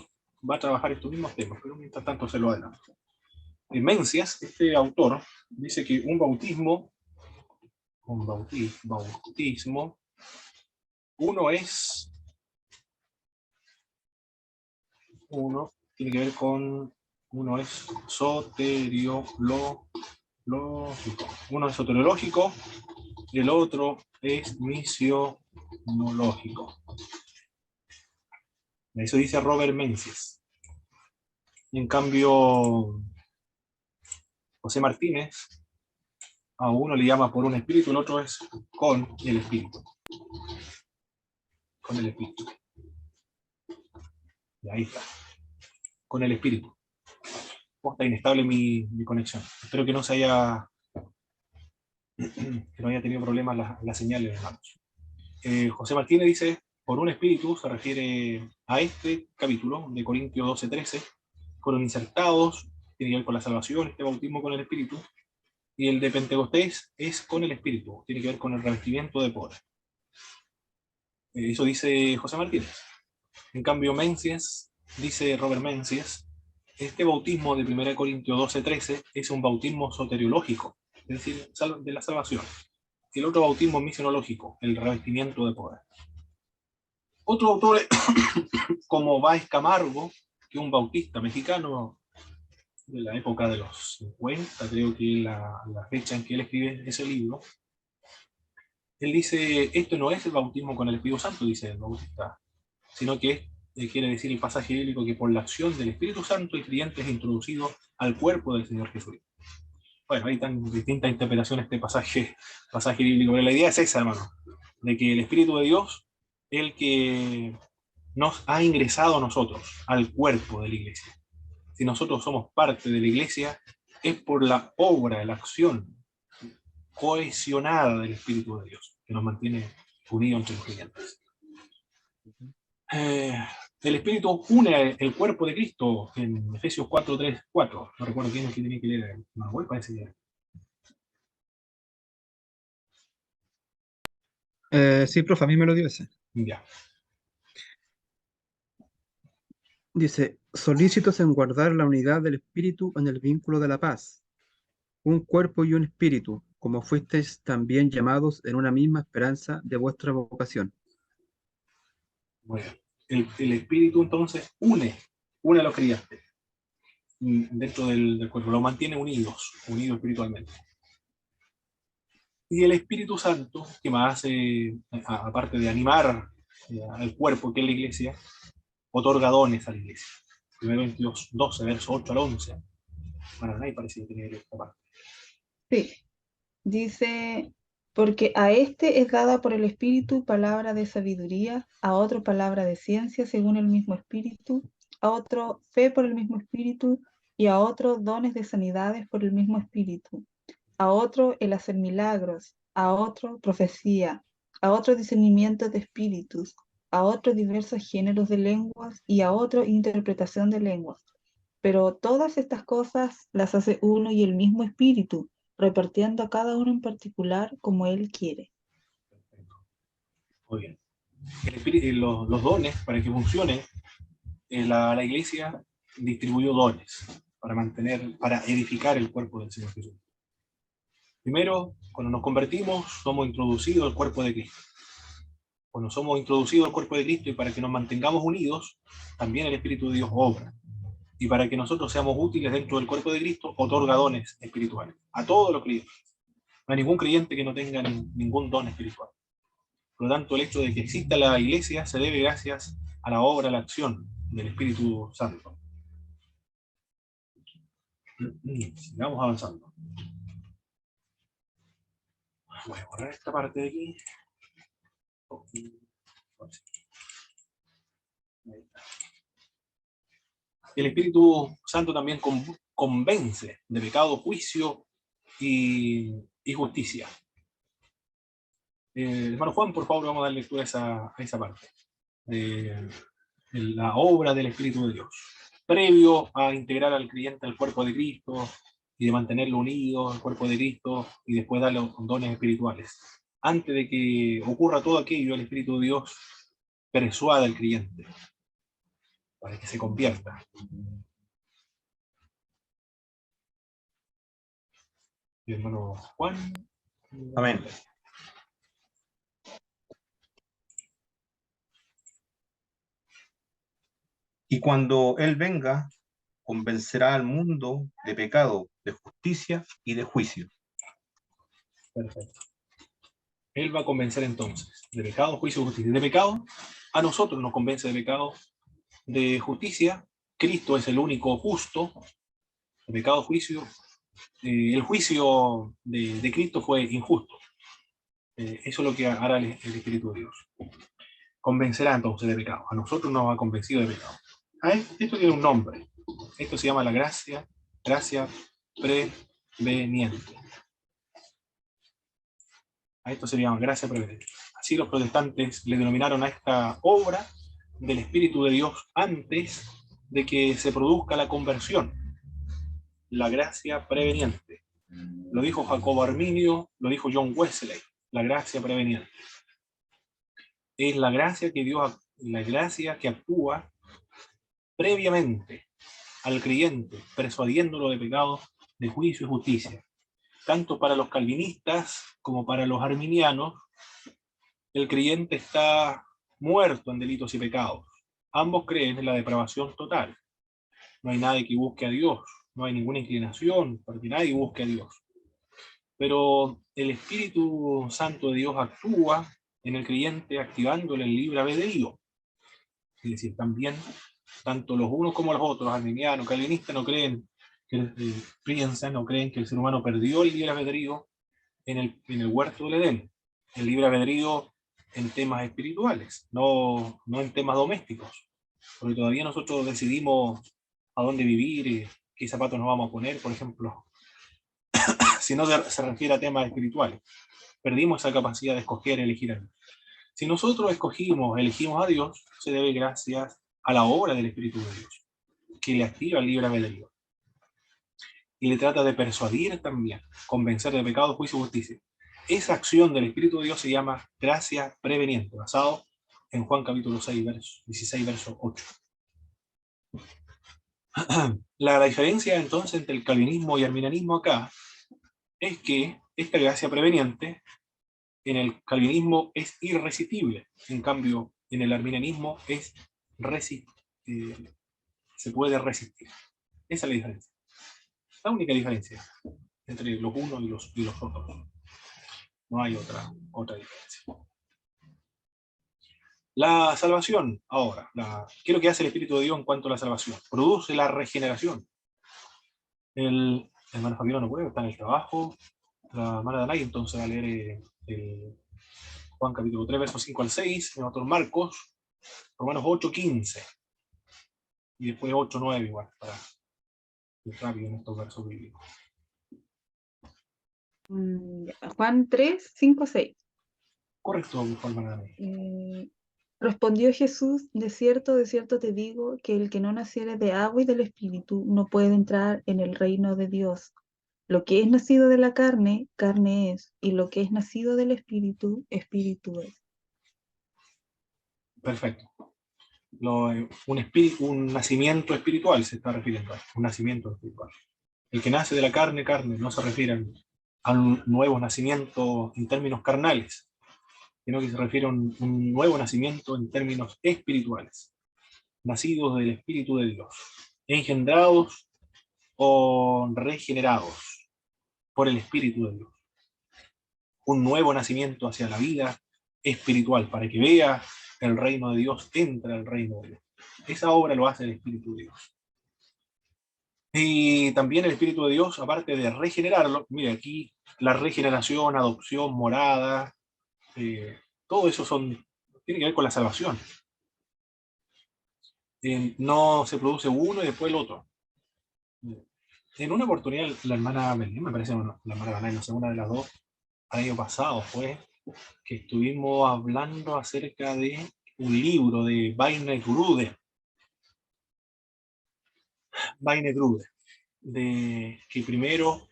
va a trabajar estos mismos temas, pero mientras tanto se lo adelanto. En Mencius, este autor, dice que un bautismo, tiene que ver con, uno es soteriológico, uno es soteriológico, el otro es misionológico. Eso dice Robert Mencius. En cambio, José Martínez, a uno le llama por un espíritu, el otro es con el espíritu. Con el espíritu. Y ahí está. Con el espíritu. Está inestable mi conexión. Espero que no se haya que no haya tenido problemas las señales, hermanos. José Martínez dice, por un espíritu se refiere a este capítulo de Corintios 12:13, fueron insertados, tiene que ver con la salvación, este bautismo con el espíritu, y el de Pentecostés es con el espíritu, tiene que ver con el revestimiento de poder. Eso dice José Martínez. En cambio, Mencius, dice Robert Mencius, este bautismo de 1 Corintios 12:13 es un bautismo soteriológico, es decir, de la salvación. Y el otro bautismo es misionológico, el revestimiento de poder. Otros autores, como Báez Camargo, que es un bautista mexicano de la época de los 50, creo que la fecha en que él escribe ese libro, él dice, esto no es el bautismo con el Espíritu Santo, dice el bautista, sino que quiere decir el pasaje bíblico que por la acción del Espíritu Santo el creyente es introducido al cuerpo del Señor Jesucristo. Bueno, hay tan distintas interpretaciones de este pasaje bíblico, pero la idea es esa, hermano, de que el Espíritu de Dios es el que nos ha ingresado a nosotros, al cuerpo de la iglesia. Si nosotros somos parte de la iglesia, es por la obra, la acción cohesionada del Espíritu de Dios, que nos mantiene unidos entre los creyentes. El Espíritu une el cuerpo de Cristo en Efesios 4:3-4. No recuerdo quién es que tiene que leer. Manuel parece que Sí, profe, a mí me lo dio ese. ya. Dice, solícitos en guardar la unidad del espíritu en el vínculo de la paz, un cuerpo y un espíritu, como fuisteis también llamados en una misma esperanza de vuestra vocación. Bueno, el Espíritu entonces une a los creyentes dentro del cuerpo, los mantiene unidos espiritualmente. Y el Espíritu Santo, que más hace, aparte de animar al cuerpo, que es la iglesia, otorga dones a la iglesia. 1 Corintios 12, verso 8 al 11. Bueno, nadie parece que tenía esta parte. Sí, dice, porque a este es dada por el Espíritu palabra de sabiduría, a otro palabra de ciencia según el mismo Espíritu, a otro fe por el mismo Espíritu, y a otro dones de sanidades por el mismo Espíritu, a otro el hacer milagros, a otro profecía, a otro discernimiento de espíritus, a otro diversos géneros de lenguas y a otro interpretación de lenguas. Pero todas estas cosas las hace uno y el mismo Espíritu, repartiendo a cada uno en particular como Él quiere. Muy bien. Los dones, para que funcionen, la iglesia distribuyó dones para edificar el cuerpo del Señor Jesús. Primero, cuando nos convertimos, somos introducidos al cuerpo de Cristo. Cuando somos introducidos al cuerpo de Cristo y para que nos mantengamos unidos, también el Espíritu de Dios obra. Y para que nosotros seamos útiles dentro del cuerpo de Cristo, otorga dones espirituales a todos los creyentes. No hay ningún creyente que no tenga ningún don espiritual. Por lo tanto, el hecho de que exista la iglesia se debe gracias a la obra, a la acción del Espíritu Santo. Sigamos avanzando. Voy a borrar esta parte de aquí. El Espíritu Santo también convence de pecado, juicio y justicia. Hermano Juan, por favor, vamos a dar lectura a esa parte. La obra del Espíritu de Dios, previo a integrar al creyente al cuerpo de Cristo y de mantenerlo unido al cuerpo de Cristo y después darle los dones espirituales. Antes de que ocurra todo aquello, el Espíritu de Dios persuade al creyente para que se convierta. Y hermano Juan. Amén. Y cuando Él venga, convencerá al mundo de pecado, de justicia y de juicio. Perfecto. Él va a convencer entonces de pecado, juicio y justicia. De pecado, a nosotros nos convence de pecado. De justicia, Cristo es el único justo. De pecado, juicio. El juicio de Cristo fue injusto. Eso es lo que hará el Espíritu de Dios. Convencerá entonces de pecado. A nosotros nos ha convencido de pecado. Esto tiene un nombre. Esto se llama la gracia preveniente. A esto se llama gracia preveniente. Así los protestantes le denominaron a esta obra del Espíritu de Dios antes de que se produzca la conversión. La gracia preveniente. Lo dijo Jacobo Arminio, lo dijo John Wesley. La gracia preveniente. Es la gracia que Dios, la gracia que actúa previamente al creyente, persuadiéndolo de pecado, de juicio y justicia. Tanto para los calvinistas como para los arminianos, el creyente está muerto en delitos y pecados. Ambos creen en la depravación total. No hay nadie que busque a Dios, no hay ninguna inclinación para que nadie busque a Dios. Pero el Espíritu Santo de Dios actúa en el creyente activándole el libre albedrío. Es decir, también, tanto los unos como los otros, arminianos, calvinistas, no creen no creen que el ser humano perdió el libre albedrío en el huerto del Edén. El libre albedrío en temas espirituales, no en temas domésticos. Porque todavía nosotros decidimos a dónde vivir, qué zapatos nos vamos a poner, por ejemplo. Si no se refiere a temas espirituales. Perdimos esa capacidad de escoger y elegir a Dios. Si nosotros elegimos a Dios, se debe gracias a la obra del Espíritu de Dios, que le activa el libre albedrío. Y le trata de persuadir también, convencer de pecado, juicio y justicia. Esa acción del Espíritu de Dios se llama gracia preveniente, basado en Juan capítulo 6, 16, verso 8. La diferencia entonces entre el calvinismo y el arminianismo acá es que esta gracia preveniente en el calvinismo es irresistible, en cambio en el arminianismo es se puede resistir. Esa es la diferencia. La única diferencia entre los unos y los otros. No hay otra diferencia. La salvación, ahora, ¿qué es lo que hace el Espíritu de Dios en cuanto a la salvación? Produce la regeneración. El hermano Fabián no puede, está en el trabajo. La hermana Danay entonces va a leer Juan capítulo 3, versos 5 al 6, el otro Marcos, Romanos 8, 15. Y después 8, 9 igual, para rápido en estos versos bíblicos. Juan 3, 5, 6. Correcto, por favor, Dani. Respondió Jesús, de cierto te digo, que el que no naciere de agua y del Espíritu no puede entrar en el reino de Dios. Lo que es nacido de la carne, carne es, y lo que es nacido del Espíritu, Espíritu es. Perfecto. Un nacimiento espiritual se está refiriendo a un nacimiento espiritual. El que nace de la carne, carne, no se refiere a un nuevo nacimiento en términos carnales, sino que se refiere a un nuevo nacimiento en términos espirituales, nacidos del Espíritu de Dios, engendrados o regenerados por el Espíritu de Dios. Un nuevo nacimiento hacia la vida espiritual, para que vea el reino de Dios, entra al reino de Dios. Esa obra lo hace el Espíritu de Dios. Y también el Espíritu de Dios, aparte de regenerarlo, mire aquí, la regeneración, adopción, morada, todo eso tiene que ver con la salvación. No se produce uno y después el otro. En una oportunidad, la hermana Belén, me parece, la hermana Belén, no sé, una de las dos, el año pasado fue que estuvimos hablando acerca de un libro de Weinegrude, de que primero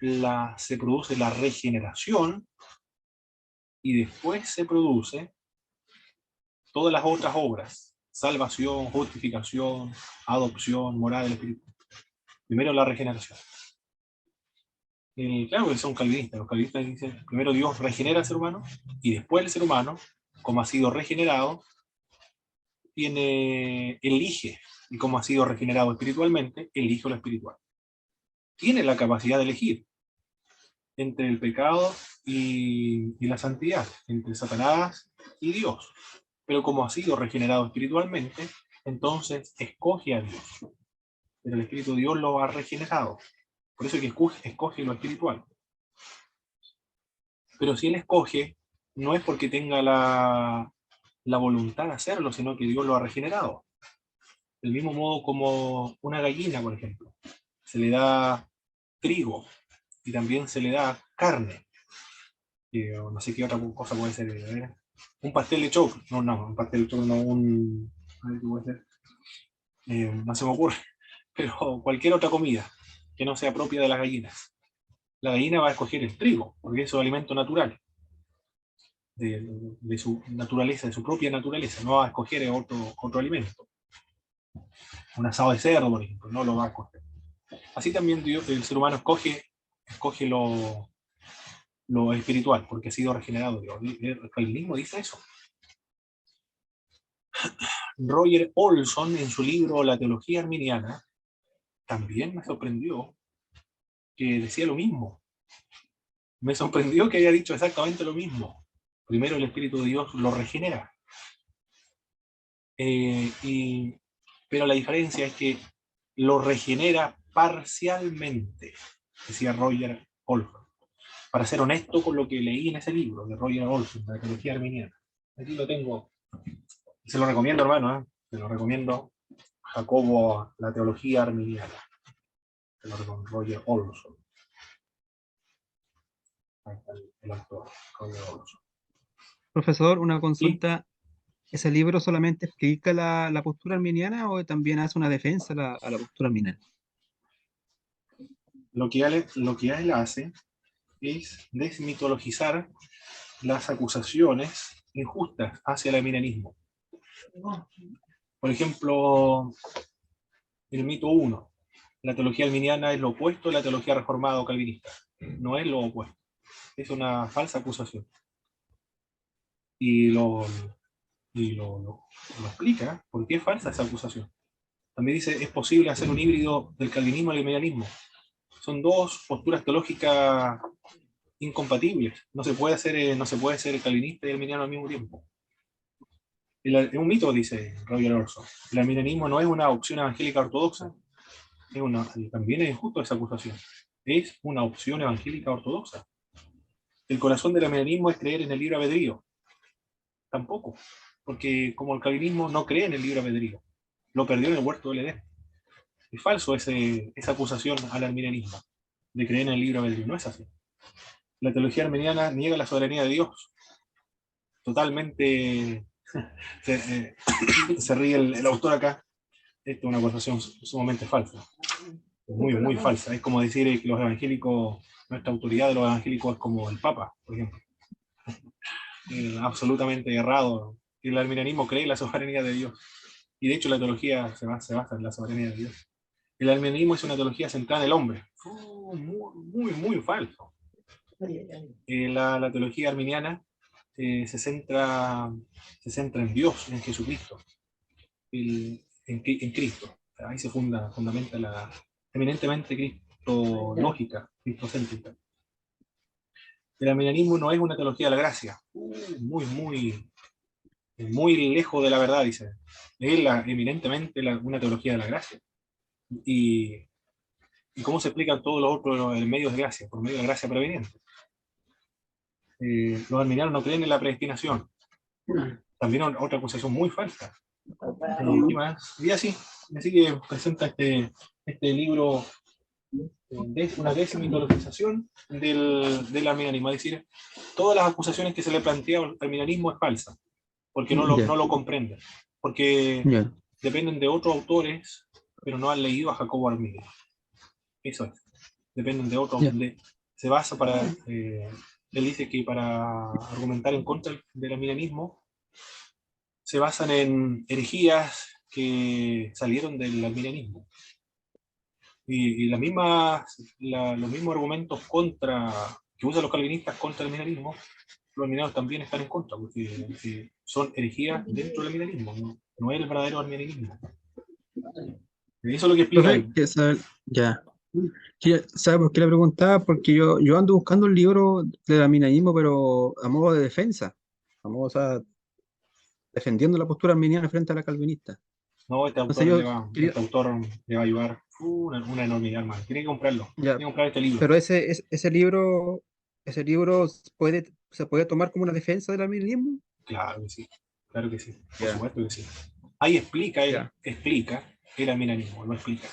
se produce la regeneración y después se produce todas las otras obras: salvación, justificación, adopción, morada del Espíritu. Primero la regeneración. Claro que son calvinistas. Los calvinistas dicen, primero Dios regenera al ser humano y después el ser humano, como ha sido regenerado, elige, y como ha sido regenerado espiritualmente, elige lo espiritual. Tiene la capacidad de elegir entre el pecado y la santidad, entre Satanás y Dios. Pero como ha sido regenerado espiritualmente, entonces escoge a Dios. Pero el Espíritu de Dios lo ha regenerado. Por eso es que escoge lo espiritual. Pero si él escoge, no es porque tenga la voluntad de hacerlo, sino que Dios lo ha regenerado. Del mismo modo como una gallina, por ejemplo. Se le da trigo y también se le da carne. No sé qué otra cosa puede ser. ¿Verdad? Un pastel de choclo. No, un pastel de choclo, no, a ver qué puede ser. No se me ocurre. Pero cualquier otra comida que no sea propia de las gallinas. La gallina va a escoger el trigo, porque es su alimento natural. De su naturaleza, de su propia naturaleza. No va a escoger otro alimento. Un asado de cerdo, por ejemplo, no lo va a escoger. Así también el ser humano escoge lo espiritual, porque ha sido regenerado. El calvinismo dice eso. Roger Olson, en su libro La teología arminiana, también me sorprendió que decía lo mismo. Me sorprendió que haya dicho exactamente lo mismo. Primero el Espíritu de Dios lo regenera. Pero la diferencia es que lo regenera parcialmente, decía Roger Olson. Para ser honesto con lo que leí en ese libro de Roger Olson, de la teología arminiana. Aquí lo tengo. Se lo recomiendo, hermano. Se lo recomiendo. Jacobo, la teología arminiana. Se lo recomiendo. Roger Olson. Ahí está el autor, Roger Olson. Profesor, una Y consulta. ¿Ese libro solamente explica la postura arminiana o también hace una defensa a la postura arminiana? lo que él hace es desmitologizar las acusaciones injustas hacia el arminianismo. Por ejemplo, el mito 1. La teología arminiana es lo opuesto a la teología reformada o calvinista. No es lo opuesto. Es una falsa acusación. Y lo explica por qué es falsa esa acusación. También dice, es posible hacer un híbrido del calvinismo al arminianismo. Son dos posturas teológicas incompatibles. No se puede ser calvinista y arminiano al mismo tiempo. Es un mito, dice Roger Olson. El arminianismo no es una opción evangélica ortodoxa. También es injusto esa acusación. Es una opción evangélica ortodoxa. El corazón del arminianismo es creer en el libre albedrío. Tampoco. Porque como el calvinismo no cree en el libre albedrío. Lo perdió en el huerto del Edén. Es falso esa acusación al arminianismo de creer en el libre albedrío. No es así. La teología arminiana niega la soberanía de Dios. Totalmente se ríe el autor acá. Esto es una acusación sumamente falsa. Muy, muy falsa. Es como decir que los evangélicos, nuestra autoridad de los evangélicos es como el Papa, por ejemplo. Absolutamente errado. El arminianismo cree en la soberanía de Dios. Y de hecho la teología se basa en la soberanía de Dios. El arminianismo es una teología centrada en el hombre. Muy, muy falso. La teología arminiana se centra en Dios, en Jesucristo, en Cristo. Ahí se fundamenta la eminentemente cristológica, cristocéntrica. El arminianismo no es una teología de la gracia. Muy lejos de la verdad, dice. Es eminentemente una teología de la gracia. ¿Y cómo se explican todos los otros medios de gracia? Por medio de la gracia preveniente. Los arminianos no creen en la predestinación. También otra acusación muy falsa. ¿Qué más? Y así que presenta este libro, una desmitologización del arminianismo. Es decir, todas las acusaciones que se le plantea al arminianismo es falsa, porque no lo comprenden, porque dependen de otros autores, pero no han leído a Jacobo Arminio. Eso es. Dependen de otros. Se basa él dice que para argumentar en contra del arminianismo se basan en herejías que salieron del arminianismo. Y los mismos argumentos que usan los calvinistas contra el arminianismo, los arminianos también están en contra, porque son herejías dentro del arminianismo, no es el verdadero arminianismo. Eso es lo que explica. Ya. ¿Sabe por qué le preguntaba? Porque yo ando buscando un libro del arminianismo, pero a modo de defensa. A modo, o sea, defendiendo la postura arminiana frente a la calvinista. No, este autor le va a ayudar una enormidad, hermano. Tiene que comprarlo. Tiene que comprar este libro. Pero ese libro se puede tomar como una defensa del arminianismo. Claro que sí. Claro que sí. Por supuesto que sí. Ahí explica el arminianismo, lo explica.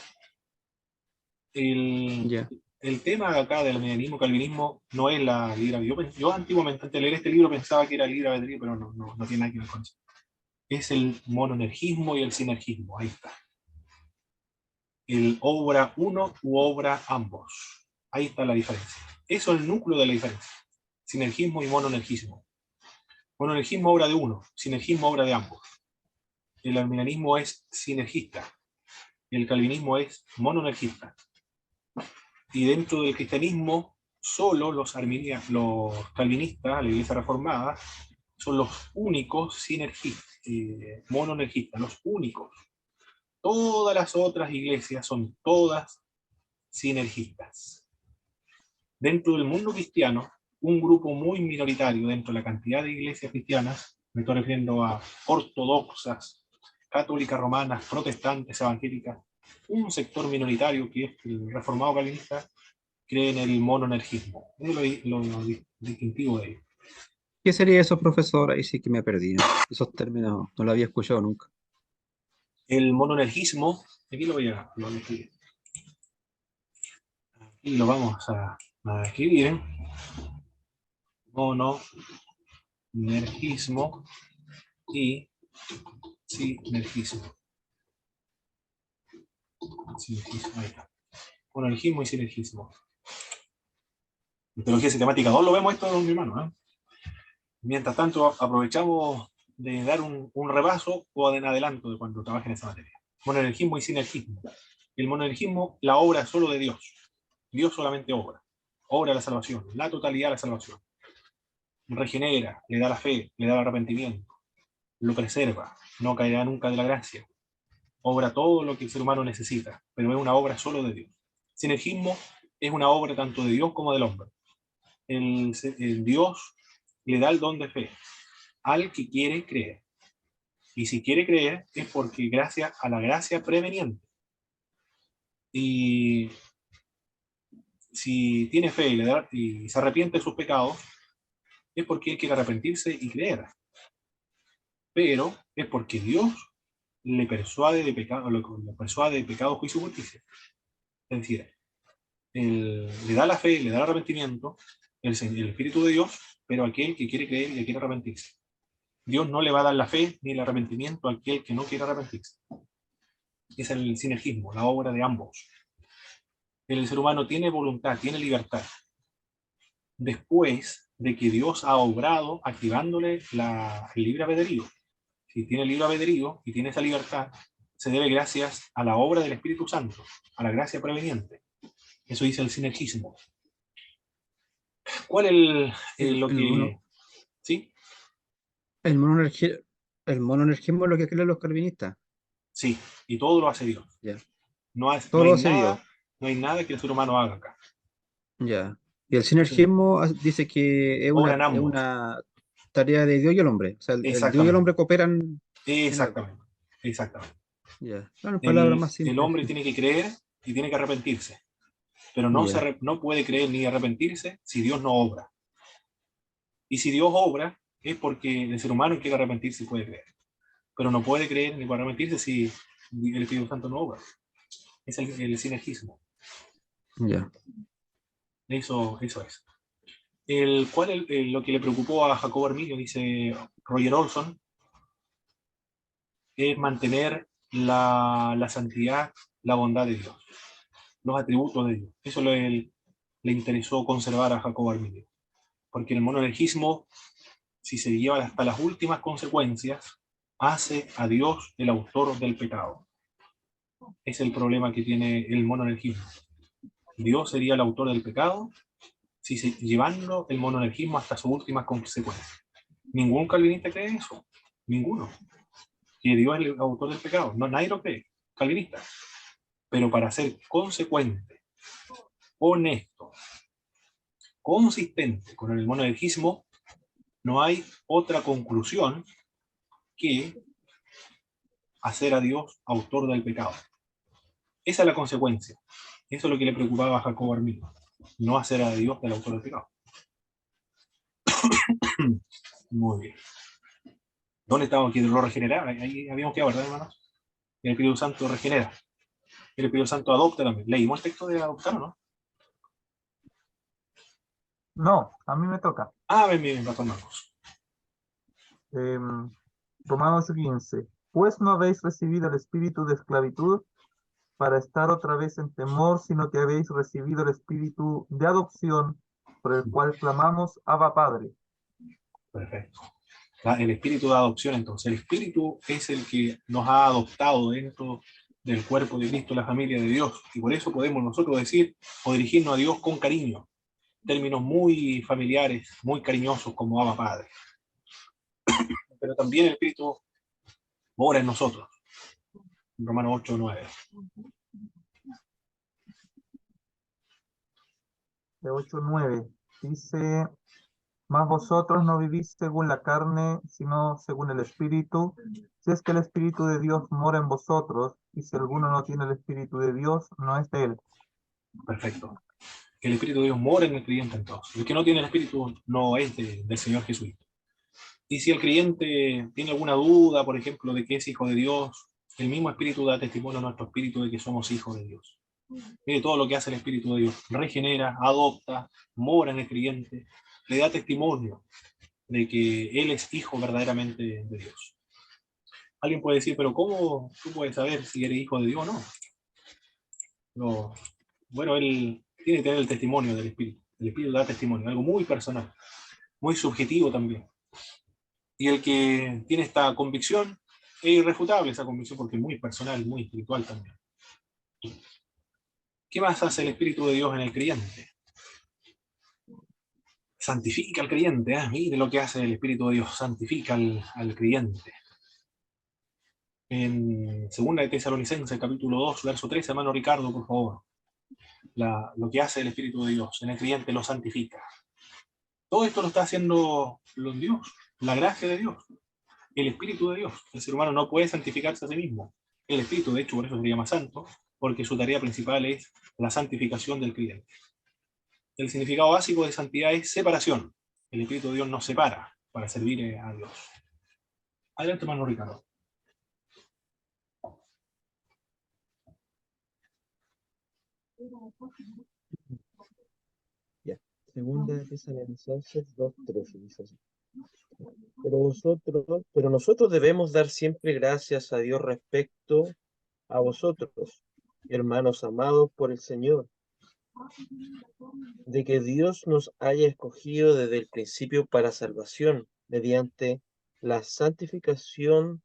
El tema acá del arminianismo, calvinismo, no es la libre albedrío. Yo antiguamente, antes de leer este libro, pensaba que era libre albedrío, pero no tiene nada que ver con eso. Es el monoenergismo y el sinergismo. Ahí está. El obra uno u obra ambos. Ahí está la diferencia. Eso es el núcleo de la diferencia. Sinergismo y monoenergismo. Monoenergismo obra de uno, sinergismo obra de ambos. El arminianismo es sinergista. El calvinismo es monoenergista. Y dentro del cristianismo, solo los calvinistas, la Iglesia Reformada, son los únicos monoenergistas, los únicos. Todas las otras iglesias son todas sinergistas. Dentro del mundo cristiano, un grupo muy minoritario dentro de la cantidad de iglesias cristianas, me estoy refiriendo a ortodoxas, católicas romanas, protestantes, evangélicas, un sector minoritario que es el reformado calvinista, cree en el monoenergismo. Es lo distintivo de ello. ¿Qué sería eso, profesor? Ahí sí que me perdí. Esos términos no lo había escuchado nunca. El monoenergismo, aquí lo voy a escribir. Aquí lo vamos a escribir. Monoenergismo y sinergismo. Ahí está. Monoenergismo y sinergismo. En teología sistemática 2 lo vemos esto, mi hermano. Mientras tanto, aprovechamos de dar un repaso o en adelanto de cuando trabaje en esa materia. Monoenergismo y sinergismo. El monoenergismo, la obra solo de Dios. Dios solamente obra. Obra la salvación, la totalidad de la salvación. Regenera, le da la fe, le da el arrepentimiento, lo preserva, no caerá nunca de la gracia. Obra todo lo que el ser humano necesita, pero es una obra solo de Dios. Sinergismo es una obra tanto de Dios como del hombre. El Dios le da el don de fe al que quiere creer. Y si quiere creer es porque gracias a la gracia preveniente. Y si tiene fe y se arrepiente de sus pecados, es porque él quiere arrepentirse y creer. Pero es porque Dios le persuade de pecado, lo persuade de pecado, juicio y justicia. Es decir, le da la fe, le da el arrepentimiento, el Espíritu de Dios, pero aquel que quiere creer y que quiere arrepentirse. Dios no le va a dar la fe ni el arrepentimiento a aquel que no quiere arrepentirse. Es el sinergismo, la obra de ambos. El ser humano tiene voluntad, tiene libertad. Después de que Dios ha obrado activándole el libre albedrío. Si tiene libre albedrío y tiene esa libertad, se debe gracias a la obra del Espíritu Santo, a la gracia preveniente. Eso dice el sinergismo. ¿Cuál es lo que... ¿Sí? El monoenergismo es lo que creen los calvinistas. Sí, y todo lo hace Dios. Ya. No Todo hay lo hace nada, Dios. no hay nada que el ser humano haga acá. Ya. Y el sinergismo dice que es Obran ambos. una tarea de Dios y el hombre. O sea, el Dios y el Exactamente. hombre cooperan. Exactamente. Exactamente. Ya. Claro, en palabras más El simples. hombre tiene que creer y tiene que arrepentirse. Pero no, Ya. no puede creer ni arrepentirse si Dios no obra. Y si Dios obra, es porque el ser humano quiere arrepentirse y puede creer. Pero no puede creer ni puede arrepentirse si el Espíritu Santo no obra. Es el sinergismo. Ya. Eso es. Lo que le preocupó a Jacobo Arminio, dice Roger Olson, es mantener la santidad, la bondad de Dios, los atributos de Dios. Eso le interesó conservar a Jacobo Arminio. Porque el monoenergismo, si se lleva hasta las últimas consecuencias, hace a Dios el autor del pecado. Es el problema que tiene el monoenergismo. Dios sería el autor del pecado si llevando el monoenergismo hasta sus últimas consecuencias. Ningún calvinista cree eso. Ninguno. Que Dios es el autor del pecado. No, nadie lo cree. Calvinista. Pero para ser consecuente, honesto, consistente con el monoenergismo, no hay otra conclusión que hacer a Dios autor del pecado. Esa es la consecuencia. Eso es lo que le preocupaba a Jacobo Arminio. No hacer a Dios el autor del pecado. Muy bien. ¿Dónde estamos? Que lo regenera. Ahí habíamos quedado, ¿verdad, hermanos? El Espíritu Santo regenera. El Espíritu Santo adopta también. ¿Leímos el texto de adoptar o no? No, a mí me toca. Bien, Pastor Marcos. Romanos 8:15. Pues no habéis recibido el espíritu de esclavitud para estar otra vez en temor, sino que habéis recibido el espíritu de adopción, por el cual clamamos, Abba Padre. Perfecto. El espíritu de adopción, entonces. El espíritu es el que nos ha adoptado dentro del cuerpo de Cristo, la familia de Dios. Y por eso podemos nosotros decir o dirigirnos a Dios con cariño. Términos muy familiares, muy cariñosos, como Abba Padre. Pero también el espíritu mora en nosotros. Romanos 8:9. De 8:9 dice, mas vosotros no vivís según la carne, sino según el Espíritu, si es que el Espíritu de Dios mora en vosotros, y si alguno no tiene el Espíritu de Dios, no es de él. Perfecto. El Espíritu de Dios mora en el creyente entonces. El que no tiene el Espíritu no es del Señor Jesucristo. Y si el creyente tiene alguna duda, por ejemplo, de que es hijo de Dios, el mismo Espíritu da testimonio a nuestro espíritu de que somos hijos de Dios. Mire todo lo que hace el Espíritu de Dios. Regenera, adopta, mora en el creyente, le da testimonio de que Él es hijo verdaderamente de Dios. Alguien puede decir, pero ¿cómo tú puedes saber si eres hijo de Dios o no? Pero, bueno, Él tiene que tener el testimonio del Espíritu. El Espíritu da testimonio, algo muy personal, muy subjetivo también. Y el que tiene esta convicción, es irrefutable esa convicción porque es muy personal, muy espiritual también. ¿Qué más hace el Espíritu de Dios en el creyente? Santifica al creyente, mire lo que hace el Espíritu de Dios, santifica al creyente. En 2 de Tesalonicenses, capítulo 2, verso 13, hermano Ricardo, por favor. Lo que hace el Espíritu de Dios en el creyente lo santifica. Todo esto lo está haciendo Dios, la gracia de Dios, el Espíritu de Dios. El ser humano no puede santificarse a sí mismo. El Espíritu, de hecho, por eso se llama santo, porque su tarea principal es la santificación del creyente. El significado básico de santidad es separación. El Espíritu de Dios nos separa para servir a Dios. Adelante, hermano Ricardo. Ya. Segunda de Tesalonicenses 2:13 dice así. Pero nosotros debemos dar siempre gracias a Dios respecto a vosotros, hermanos amados por el Señor, de que Dios nos haya escogido desde el principio para salvación, mediante la santificación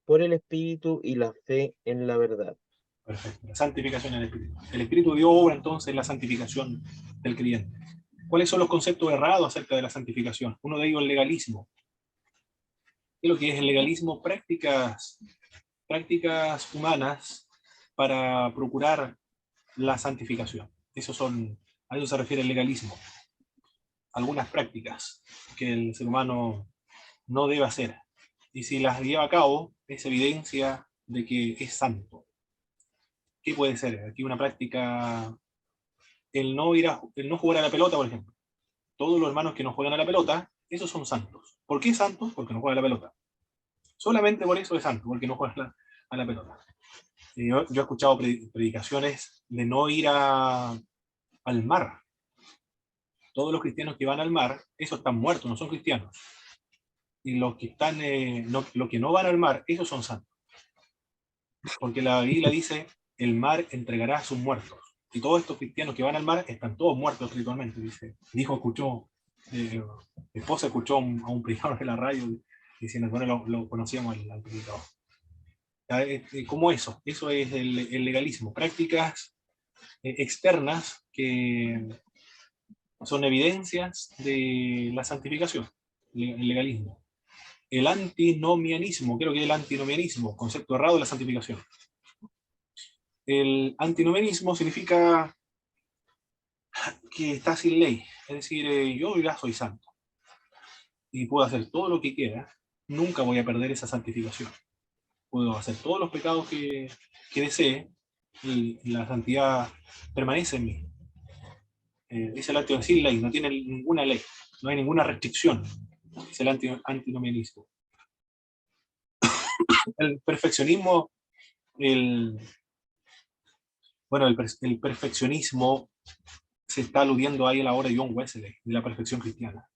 por el Espíritu y la fe en la verdad. Perfecto. La santificación del Espíritu. El Espíritu dio obra entonces en la santificación del creyente. ¿Cuáles son los conceptos errados acerca de la santificación? Uno de ellos es el legalismo. ¿Qué es lo que es el legalismo? Prácticas humanas para procurar la santificación. A eso se refiere el legalismo. Algunas prácticas que el ser humano no debe hacer. Y si las lleva a cabo, es evidencia de que es santo. ¿Qué puede ser? Aquí una práctica, el no jugar a la pelota, por ejemplo. Todos los hermanos que no juegan a la pelota, esos son santos. ¿Por qué santos? Porque no juegan a la pelota. Solamente por eso es santo, porque no juegan a la pelota. Yo he escuchado predicaciones de no ir al mar. Todos los cristianos que van al mar, esos están muertos, no son cristianos. Y los que los que no van al mar, esos son santos. Porque la Biblia dice, el mar entregará a sus muertos. Y todos estos cristianos que van al mar están todos muertos espiritualmente, dice. Mi esposa escuchó a un predicador de la radio diciendo, bueno, lo conocíamos al predicador. ¿Cómo eso? Eso es el legalismo. Prácticas externas que son evidencias de la santificación, el legalismo. El antinomianismo, creo que es el antinomianismo, concepto errado de la santificación. El antinomianismo significa que está sin ley, es decir, yo ya soy santo y puedo hacer todo lo que quiera, nunca voy a perder esa santificación. Puedo hacer todos los pecados que desee y la santidad permanece en mí. Es el antinomianismo sin ley, no tiene ninguna ley, no hay ninguna restricción. Es el antinomianismo. El perfeccionismo, bueno, el perfeccionismo se está aludiendo ahí a la obra de John Wesley, de la perfección cristiana.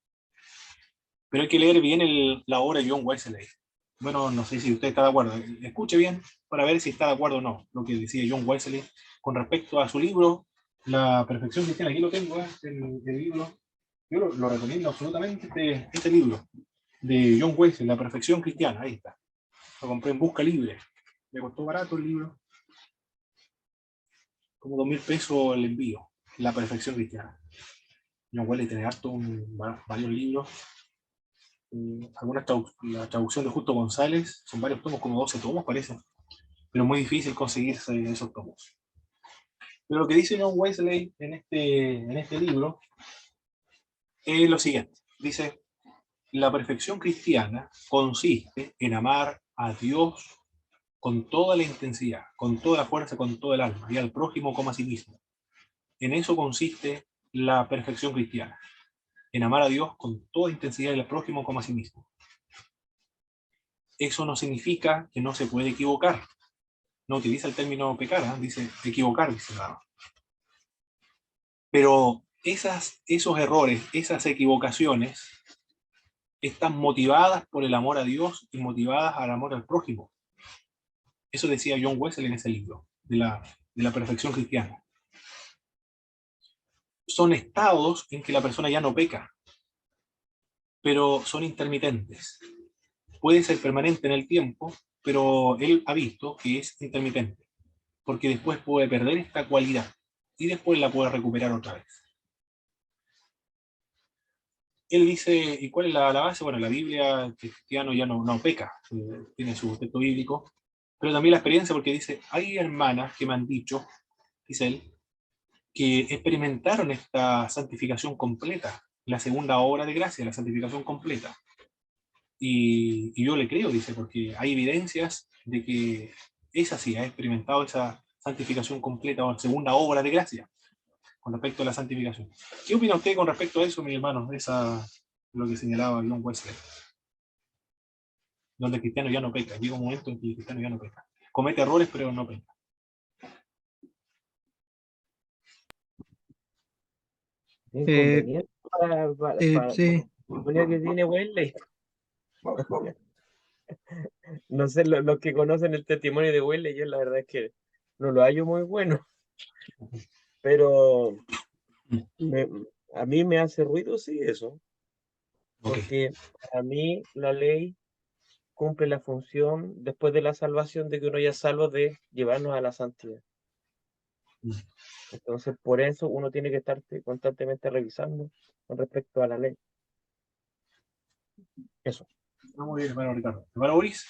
Pero hay que leer bien la obra de John Wesley. Bueno, no sé si usted está de acuerdo. Escuche bien para ver si está de acuerdo o no lo que decía John Wesley con respecto a su libro, La perfección cristiana. Aquí lo tengo, el libro. Yo lo recomiendo absolutamente, este libro de John Wesley, La perfección cristiana. Ahí está. Lo compré en Busca Libre. Me costó barato el libro. Como 2.000 pesos el envío. La perfección cristiana. John Wesley tiene varios libros. La traducción de Justo González, son varios tomos, como 12 tomos parece, pero muy difícil conseguirse esos tomos. Pero lo que dice John Wesley en este libro es lo siguiente, dice, la perfección cristiana consiste en amar a Dios con toda la intensidad, con toda la fuerza, con todo el alma, y al prójimo como a sí mismo. En eso consiste la perfección cristiana, en amar a Dios con toda intensidad y al prójimo como a sí mismo. Eso no significa que no se puede equivocar. No utiliza el término pecar, ¿eh? Dice equivocar, dice nada. Pero esos errores, esas equivocaciones, están motivadas por el amor a Dios y motivadas al amor al prójimo. Eso decía John Wesley en ese libro, de la perfección cristiana. Son estados en que la persona ya no peca, pero son intermitentes. Puede ser permanente en el tiempo, pero él ha visto que es intermitente, porque después puede perder esta cualidad y después la puede recuperar otra vez. Él dice, ¿y cuál es la base? Bueno, la Biblia, el cristiano ya no peca, tiene su texto bíblico, pero también la experiencia, porque dice, hay hermanas que me han dicho, dice él, que experimentaron esta santificación completa, la segunda obra de gracia, la santificación completa. Y yo le creo, dice, porque hay evidencias de que es así, ha experimentado esa santificación completa o segunda obra de gracia con respecto a la santificación. ¿Qué opina usted con respecto a eso, mi hermano? Lo que señalaba John Wesley. Donde el cristiano ya no peca. Llega un momento en que el cristiano ya no peca. Comete errores, pero no peca. Inconveniente Sí, suponía que tiene Wesley. No sé, los que conocen el testimonio de Wesley, yo la verdad es que no lo hallo muy bueno, pero me- a mí me hace ruido, sí, eso, Ok. porque para mí la ley cumple la función después de la salvación de que uno ya es salvo de llevarnos a la santidad. Entonces, por eso uno tiene que estar constantemente revisando con respecto a la ley. Eso. Muy bien, hermano Ricardo. Hermano Boris.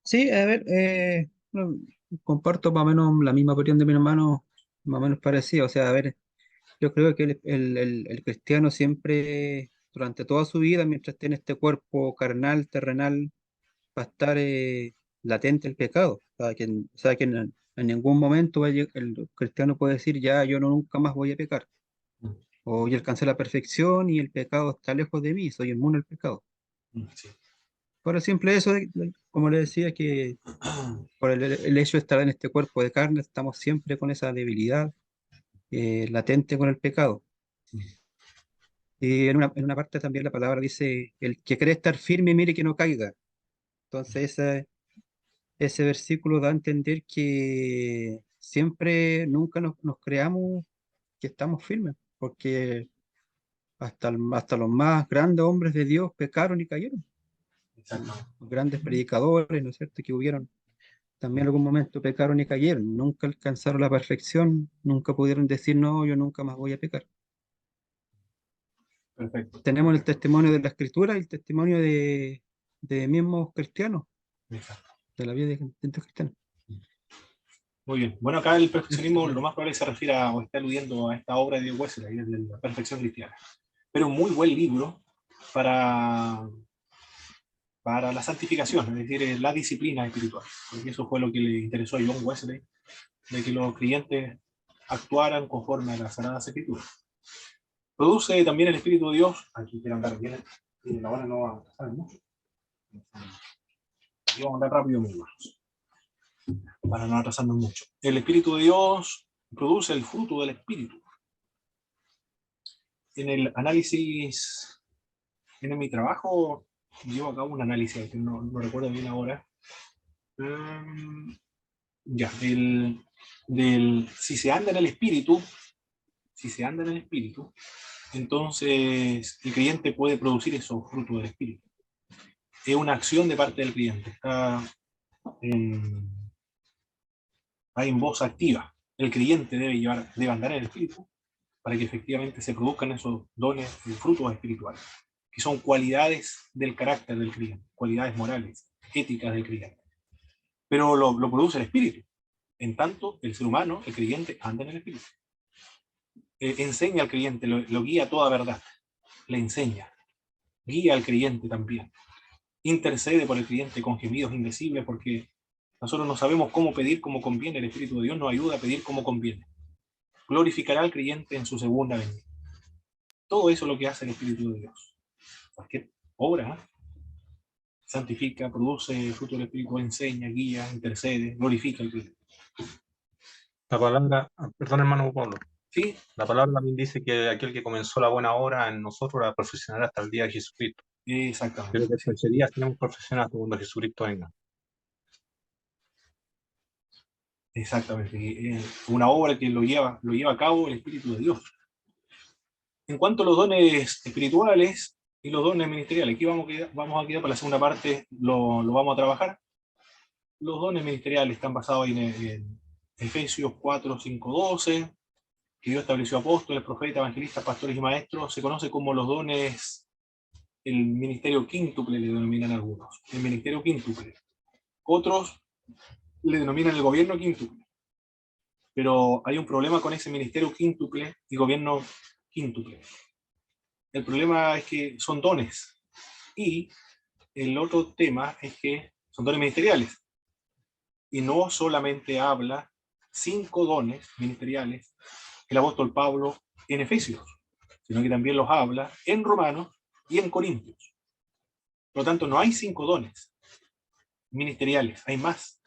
sí, a ver, no, comparto más o menos la misma opinión de mi hermano, más o menos parecida. O sea, a ver, yo creo que el cristiano siempre, durante toda su vida, mientras tiene este cuerpo carnal, terrenal, va a estar latente el pecado. O sea, que en ningún momento el cristiano puede decir, ya, yo no, nunca más voy a pecar. O yo alcancé la perfección y el pecado está lejos de mí, soy inmune al pecado. Sí. Por el simple eso, como le decía, que por el hecho de estar en este cuerpo de carne, estamos siempre con esa debilidad latente con el pecado. Y en una parte también la palabra dice, el que cree estar firme, mire que no caiga. Entonces ese versículo da a entender que siempre, nunca nos creamos que estamos firmes, porque hasta los más grandes hombres de Dios pecaron y cayeron. Exacto. Los grandes predicadores, ¿no es cierto?, que hubieron también en algún momento pecaron y cayeron, nunca alcanzaron la perfección, nunca pudieron decir, no, yo nunca más voy a pecar. Perfecto. Tenemos el testimonio de la Escritura y el testimonio de mismos cristianos, Exacto. de la vida de gente cristiana. Muy bien. Bueno, acá el Eso perfeccionismo sería. lo más probable se refiere a, o está aludiendo a esta obra de Wesley, de la perfección cristiana. Pero un muy buen libro para, para la santificación, es decir, la disciplina espiritual. Porque eso fue lo que le interesó a John Wesley, de que los creyentes actuaran conforme a las Sagradas Escrituras. Produce también el Espíritu de Dios. Aquí quiero andar bien, y la hora no va a pasar mucho. Y vamos a andar rápido, mis hermanos, para no atrasarnos mucho. El Espíritu de Dios produce el fruto del Espíritu. En el análisis, en mi trabajo, llevo a cabo un análisis, que no recuerdo bien ahora. Ya, si se anda en el Espíritu, si se anda en el Espíritu, entonces el creyente puede producir esos frutos del Espíritu. Es una acción de parte del creyente, está en voz activa. El creyente debe andar en el Espíritu para que efectivamente se produzcan esos dones y frutos espirituales, que son cualidades del carácter del creyente, cualidades morales, éticas del creyente. Pero lo produce el Espíritu. En tanto, el ser humano, el creyente, anda en el Espíritu. Enseña al creyente, lo guía a toda verdad, le enseña, guía al creyente también, intercede por el creyente con gemidos indecibles, porque nosotros no sabemos cómo pedir como conviene. El Espíritu de Dios nos ayuda a pedir como conviene. Glorificará al creyente en su segunda venida. Todo eso es lo que hace el Espíritu de Dios. Cualquier obra santifica, produce fruto del Espíritu, enseña, guía, intercede, glorifica al creyente. La palabra, perdón hermano Pablo, ¿Sí? la palabra también dice que aquel que comenzó la buena obra en nosotros la perfeccionará hasta el día de Jesucristo. Exactamente. Creo que Sí. ese día tenemos perfeccionado cuando Jesucristo venga. Exactamente. Una obra que lo lleva a cabo el Espíritu de Dios. En cuanto a los dones espirituales y los dones ministeriales, aquí vamos a quedar para la segunda parte, lo vamos a trabajar. Los dones ministeriales están basados en Efesios 4, 5, 12, que Dios estableció apóstoles, profetas, evangelistas, pastores y maestros. Se conoce como los dones, el ministerio quíntuple le denominan algunos, el ministerio quíntuple. Otros le denominan el gobierno quíntuple. Pero hay un problema con ese ministerio quíntuple y gobierno quíntuple. El problema es que son dones. Y el otro tema es que son dones ministeriales. Y no solamente habla 5 dones ministeriales el apóstol Pablo en Efesios, sino que también los habla en Romanos y en Corintios. Por lo tanto, no hay 5 dones ministeriales, hay más.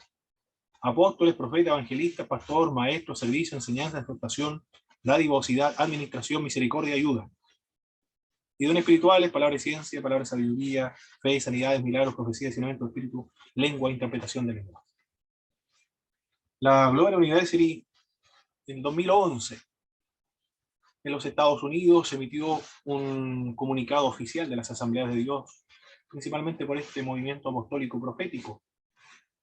Apóstoles, profetas, evangelistas, pastor, maestro, servicio, enseñanza, exhortación, dadivosidad, administración, misericordia, ayuda. Y dones espirituales, palabra de ciencia, palabra de sabiduría, fe, sanidades, milagros, profecía, discernimiento del espíritu, lengua, interpretación de lenguas. La Global University en 2011 en los Estados Unidos se emitió un comunicado oficial de las Asambleas de Dios, principalmente por este movimiento apostólico profético,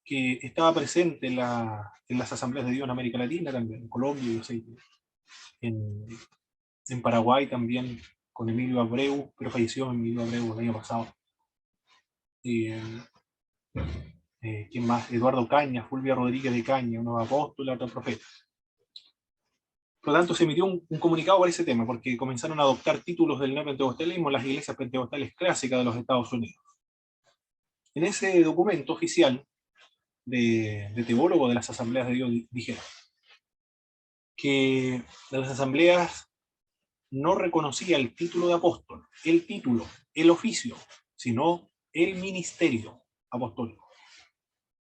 que estaba presente en las Asambleas de Dios en América Latina también, en Colombia, yo sé, en Paraguay también, con Emilio Abreu, pero falleció Emilio Abreu el año pasado. ¿Quién más? Eduardo Caña, Fulvia Rodríguez de Caña, unos apóstoles, otros profetas. Por lo tanto, se emitió un comunicado por ese tema, porque comenzaron a adoptar títulos del neopentecostalismo en las iglesias pentecostales clásicas de los Estados Unidos. En ese documento oficial de teólogo de las Asambleas de Dios dijeron que de las asambleas no reconocía el título de apóstol, el título, el oficio, sino el ministerio apostólico.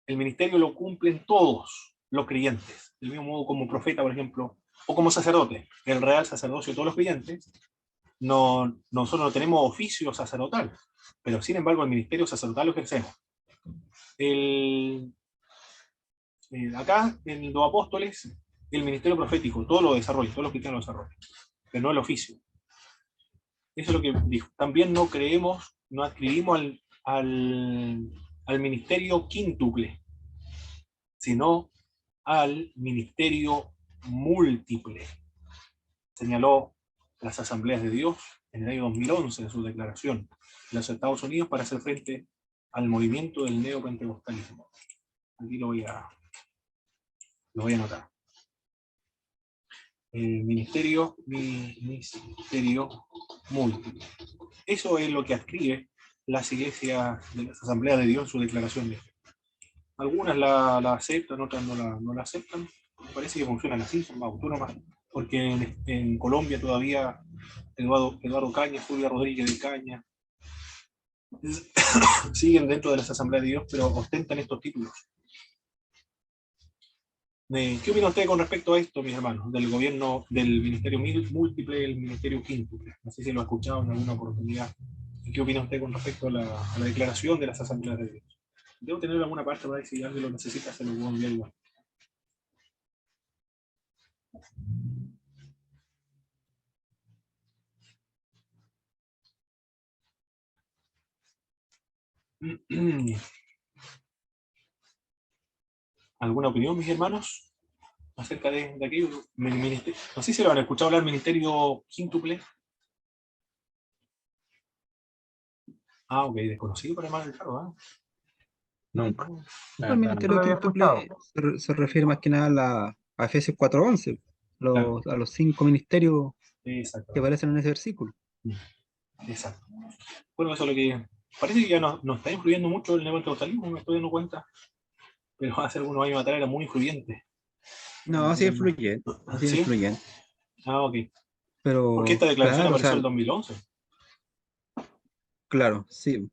El ministerio lo cumplen todos los creyentes, del mismo modo como profeta, por ejemplo, o como sacerdote. El real sacerdocio de todos los creyentes, nosotros no tenemos oficio sacerdotal, pero sin embargo el ministerio sacerdotal lo ejercemos. Acá, en los apóstoles, el ministerio profético, todo lo desarrolla, todos los cristianos lo desarrollan, pero no el oficio. Eso es lo que dijo. También no creemos, no adscribimos al ministerio quíntuple, sino al ministerio múltiple. Señaló las Asambleas de Dios en el año 2011 en su declaración de los Estados Unidos para hacer frente al movimiento del neopentecostalismo. Aquí lo voy a anotar. El ministerio múltiple. Eso es lo que adscribe las iglesias de las Asambleas de Dios en su declaración de fe. Algunas la aceptan, otras no la aceptan. Me parece que funcionan así, son más autónomas, porque en Colombia todavía Eduardo Caña, Fulvia Rodríguez de Caña, siguen dentro de las Asambleas de Dios, pero ostentan estos títulos. ¿Qué opina usted con respecto a esto, mis hermanos? Del gobierno, del ministerio múltiple y el ministerio quíntuple. No sé si lo ha escuchado en alguna oportunidad. ¿Qué opina usted con respecto a la declaración de las Asambleas de Dios? Debo tener alguna parte para ver si alguien lo necesita, se lo puedo enviar igual. ¿Alguna opinión, mis hermanos, acerca de aquello? No sé si lo han escuchado hablar del ministerio quíntuple. Ah, ok, desconocido para hermano Ricardo, ¿eh? Nunca. El ministerio lo había quíntuple se refiere más que nada a Efesios 4:11, Claro. a los 5 ministerios que Exacto. aparecen en ese versículo. Exacto. Bueno, eso es lo que parece que ya nos está influyendo mucho el neopentecostalismo, me estoy dando cuenta, pero hace algunos años atrás era muy influyente. No, así influye, así ¿Sí? influye. Ah, ok. Pero Porque esta declaración claro, o apareció en sea, el 2011. claro, sí.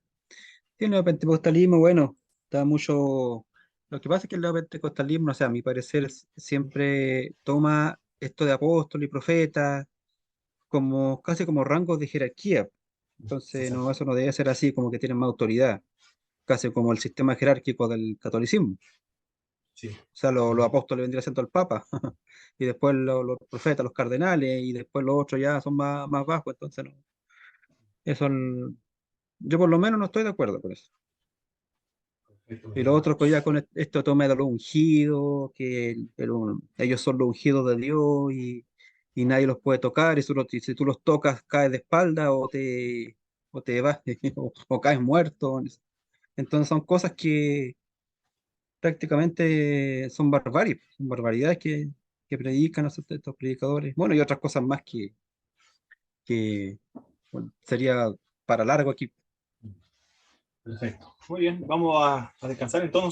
Tiene el pentecostalismo, bueno, está mucho. Lo que pasa es que el neopentecostalismo, o sea, a mi parecer, siempre toma esto de apóstol y profeta como casi como rangos de jerarquía. Entonces, no, Exacto. eso no debe ser así, como que tienen más autoridad, casi como el sistema jerárquico del catolicismo. Sí. O sea, los apóstoles vendría siendo el Papa, y después los profetas, los cardenales, y después los otros ya son más bajos. Entonces, no, eso, yo por lo menos no estoy de acuerdo con eso. Perfecto, mis Y los otros pues ya hermanos. con esto toma de los ungidos, que ellos son los ungidos de Dios y nadie los puede tocar, y si tú los tocas caes de espalda o te vas o caes muerto. Entonces son cosas que prácticamente son barbaridades que predican estos predicadores. Bueno, y otras cosas más que bueno, sería para largo aquí. Perfecto. Muy bien, vamos a descansar entonces.